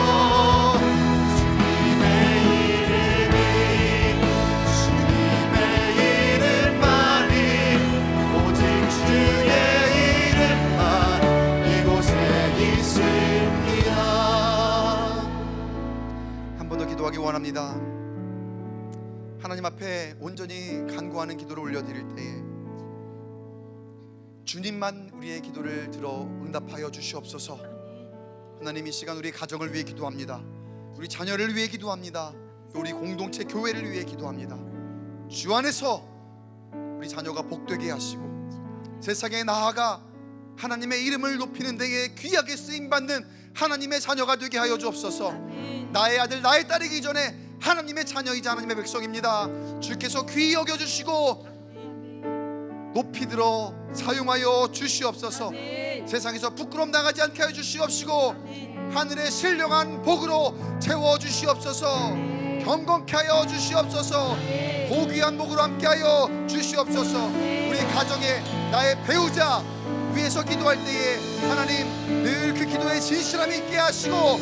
한 번 더 기도하기 원합니다. 하나님 앞에 온전히 간구하는 기도를 올려드릴 때에 주님만 우리의 기도를 들어 응답하여 주시옵소서. 하나님, 이 시간 우리 가정을 위해 기도합니다. 우리 자녀를 위해 기도합니다. 또 우리 공동체 교회를 위해 기도합니다. 주 안에서 우리 자녀가 복되게 하시고 세상에 나아가 하나님의 이름을 높이는 데에 귀하게 쓰임받는 하나님의 자녀가 되게 하여 주옵소서. 나의 아들 나의 딸이기 전에 하나님의 자녀이자 하나님의 백성입니다. 주께서 귀히 여겨주시고 높이 들어 사용하여 주시옵소서. 세상에서 부끄럼 당하지 않게 하여 주시옵시고 하늘의 신령한 복으로 채워주시옵소서. 경건케 하여 주시옵소서. 고귀한 복으로 함께하여 주시옵소서. 우리 가정에 나의 배우자 위해서 기도할 때에 하나님 늘 그 기도에 진실함이 있게 하시고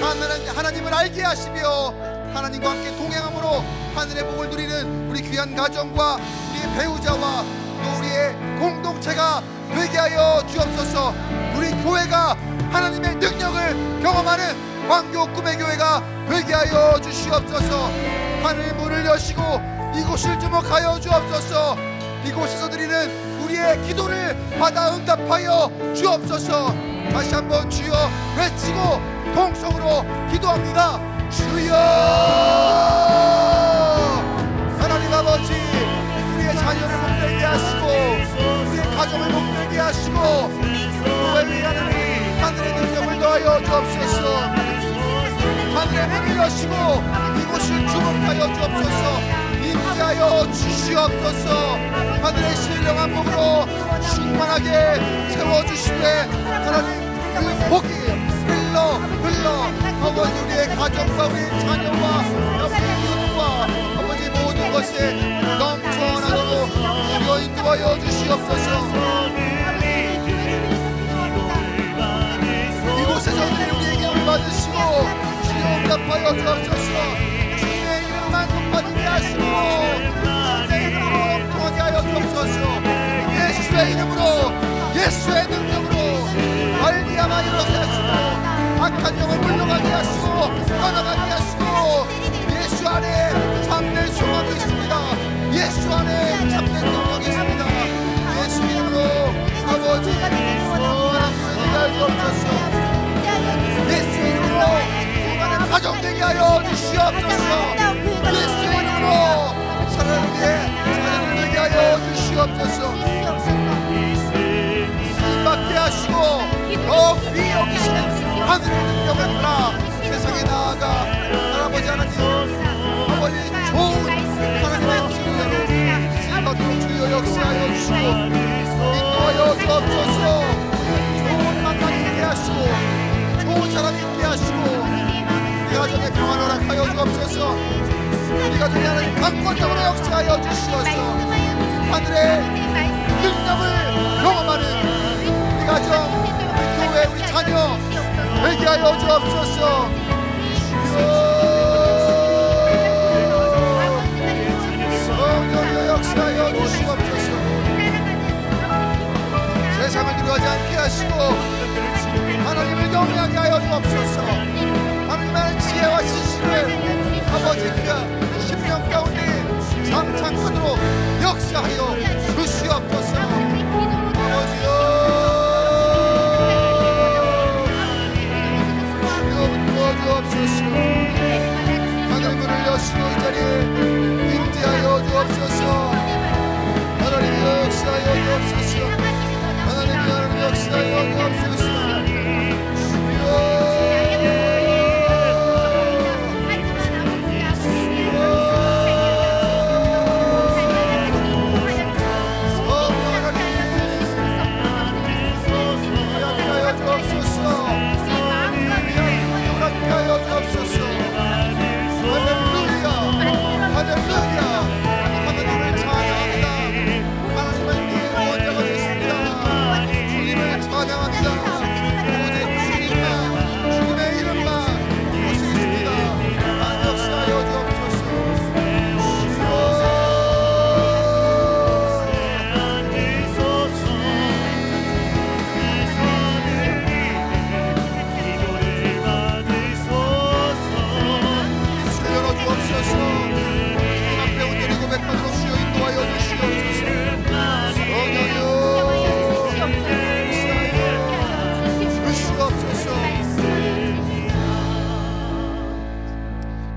하나님을 알게 하시며 하나님과 함께 동행함으로 하늘의 복을 누리는 우리 귀한 가정과 우리의 배우자와 또 우리의 공동체가 되게 하여 주옵소서. 우리 교회가 하나님의 능력을 경험하는 광교 꿈의 교회가 되게 하여 주시옵소서. 하늘 문을 여시고 이곳을 주목하여 주옵소서. 이곳에서 드리는 우리의 기도를 받아 응답하여 주옵소서. 다시 한번 주여 외치고 통성으로 기도합니다. 주여. 하나님 아버지, 우리의 자녀를 복되게 하시고 우리의 가정을 복되게 하시고 교회를 하나님 하늘의 능력을 더하여 주옵소서. 하늘의 문을 여시고 이곳을 주목하여 주옵소서. 임재하여 주시옵소서. 하늘의 신령한 복으로 충만하게 채워주시되 하나님 그 복이 흘러 아버지 우리의 가정과 우리 자녀와 우리 이웃과 아버지 모든 것에 넘쳐나도록 주여 인도하여 주시옵소서. 이곳에서 우리에게 올받으시고 주여 응답하여 주옵소서. 주님의 이름만 높아지게 하시고 주님의 이름으로 영통하게 하여 주옵소서. 예수의 이름으로 예수의 능력으로 말미암아 일어나게 하시고 악한 영을 물러가게 하시고 떠나가게 하시고 예수 안에 참된 소망이 있습니다. 예수 안에 참된 능력이 있습니다. 예수 이름으로 아버지 하나님을 알게 주옵소서. 예수 이름으로 우리가 가정되게 하여 주시옵소서. 예수 이름으로 사랑을 위해 사랑을 되게 하여 주시옵소서. 받게 하시고 더 귀히 여기시는 하늘의 능력을 따라 세상에 나아가 할아버지 하나님 아버지 좋은 하나님의 친구로 쓰임받도록 주여 역사하여 주시고 인도하여 주옵소서. 좋은 만남이 있게 하시고 좋은 사람이 있게 하시고 우리 가정에 평안을 허락하여 주옵소서. 우리 가정에 하나님 강권적으로 역사하여 주시옵소서. 하늘의 능력을 경험하는 우리 가정, 우리 교회, 우리 자녀 되게 하여 주옵소서. 성령여 역사하여 주시옵소서. 세상을 두려워하지 않게 하시고 하나님을 경외하게 하여 주옵소서. 하나님의 지혜와 지식을 아버지 그 심령 가운데 장착하도록 역사하여 주시옵소서. 아버지여 주옵소서. 하늘 문을 여시고 이 자리에 임재하여 주옵소서. 하나님 역사하여 주옵소서. 하나님 역사하여 주옵소서. 주여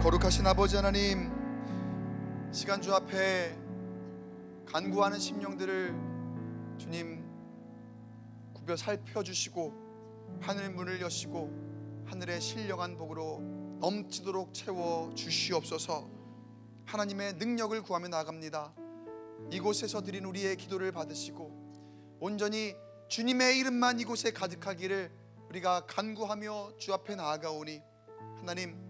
거룩하신 아버지 하나님, 시간 주 앞에 간구하는 심령들을 주님 구별 살펴주시고 하늘 문을 여시고 하늘의 신령한 복으로 넘치도록 채워 주시옵소서. 하나님의 능력을 구하며 나아갑니다. 이곳에서 드린 우리의 기도를 받으시고 온전히 주님의 이름만 이곳에 가득하기를 우리가 간구하며 주 앞에 나아가오니, 하나님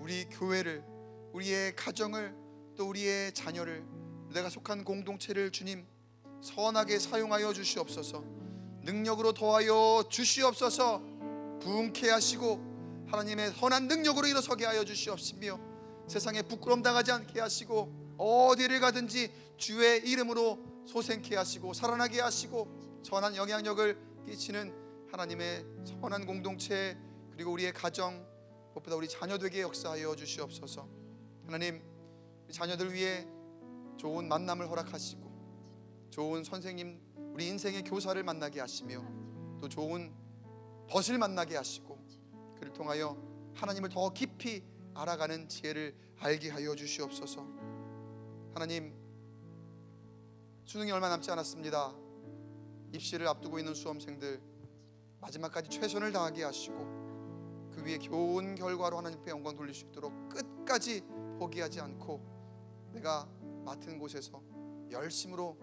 우리 교회를, 우리의 가정을, 또 우리의 자녀를, 내가 속한 공동체를 주님 선하게 사용하여 주시옵소서. 능력으로 도와여 주시옵소서. 부흥케 하시고 하나님의 선한 능력으로 일어서게 하여 주시옵시며, 세상에 부끄럼 당하지 않게 하시고 어디를 가든지 주의 이름으로 소생케 하시고 살아나게 하시고 선한 영향력을 끼치는 하나님의 선한 공동체, 그리고 우리의 가정, 무엇보다 우리 자녀되게 역사하여 주시옵소서. 하나님 우리 자녀들 위해 좋은 만남을 허락하시고 좋은 선생님, 우리 인생의 교사를 만나게 하시며 또 좋은 벗을 만나게 하시고 그를 통하여 하나님을 더 깊이 알아가는 지혜를 알게 하여 주시옵소서. 하나님 수능이 얼마 남지 않았습니다. 입시를 앞두고 있는 수험생들 마지막까지 최선을 다하게 하시고 그 위에 좋은 결과로 하나님께 영광 돌릴 수 있도록 끝까지 포기하지 않고 내가 맡은 곳에서 열심으로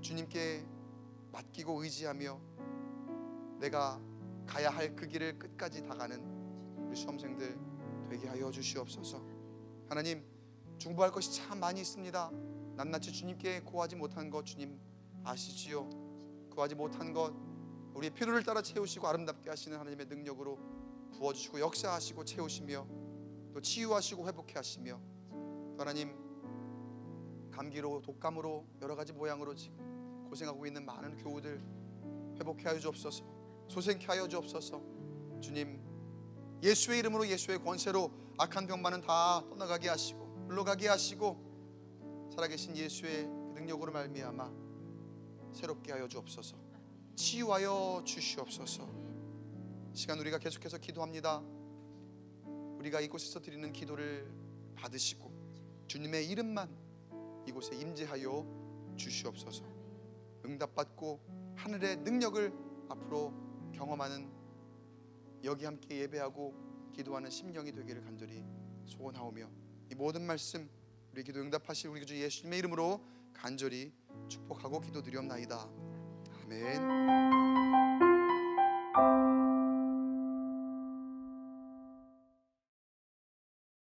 주님께 맡기고 의지하며 내가 가야 할 그 길을 끝까지 다가는 우리 수험생들 되게 하여 주시옵소서. 하나님 중보할 것이 참 많이 있습니다. 낱낱이 주님께 구하지 못한 것 주님 아시지요. 구하지 못한 것 우리의 필요를 따라 채우시고 아름답게 하시는 하나님의 능력으로 부어주시고 역사하시고 채우시며 또 치유하시고 회복해 하시며, 또 하나님 감기로 독감으로 여러 가지 모양으로 지금 고생하고 있는 많은 교우들 회복해 하여 주옵소서. 소생케 하여 주옵소서. 주님 예수의 이름으로 예수의 권세로 악한 병만은 다 떠나가게 하시고 물러가게 하시고 살아계신 예수의 능력으로 말미암아 새롭게 하여 주옵소서. 치유하여 주시옵소서. 시간 우리가 계속해서 기도합니다. 우리가 이곳에서 드리는 기도를 받으시고 주님의 이름만 이곳에 임재하여 주시옵소서. 응답받고 하늘의 능력을 앞으로 경험하는 여기 함께 예배하고 기도하는 심령이 되기를 간절히 소원하오며, 이 모든 말씀 우리 기도 응답하실 우리 주 예수님의 이름으로 간절히 축복하고 기도드리옵나이다. 아멘.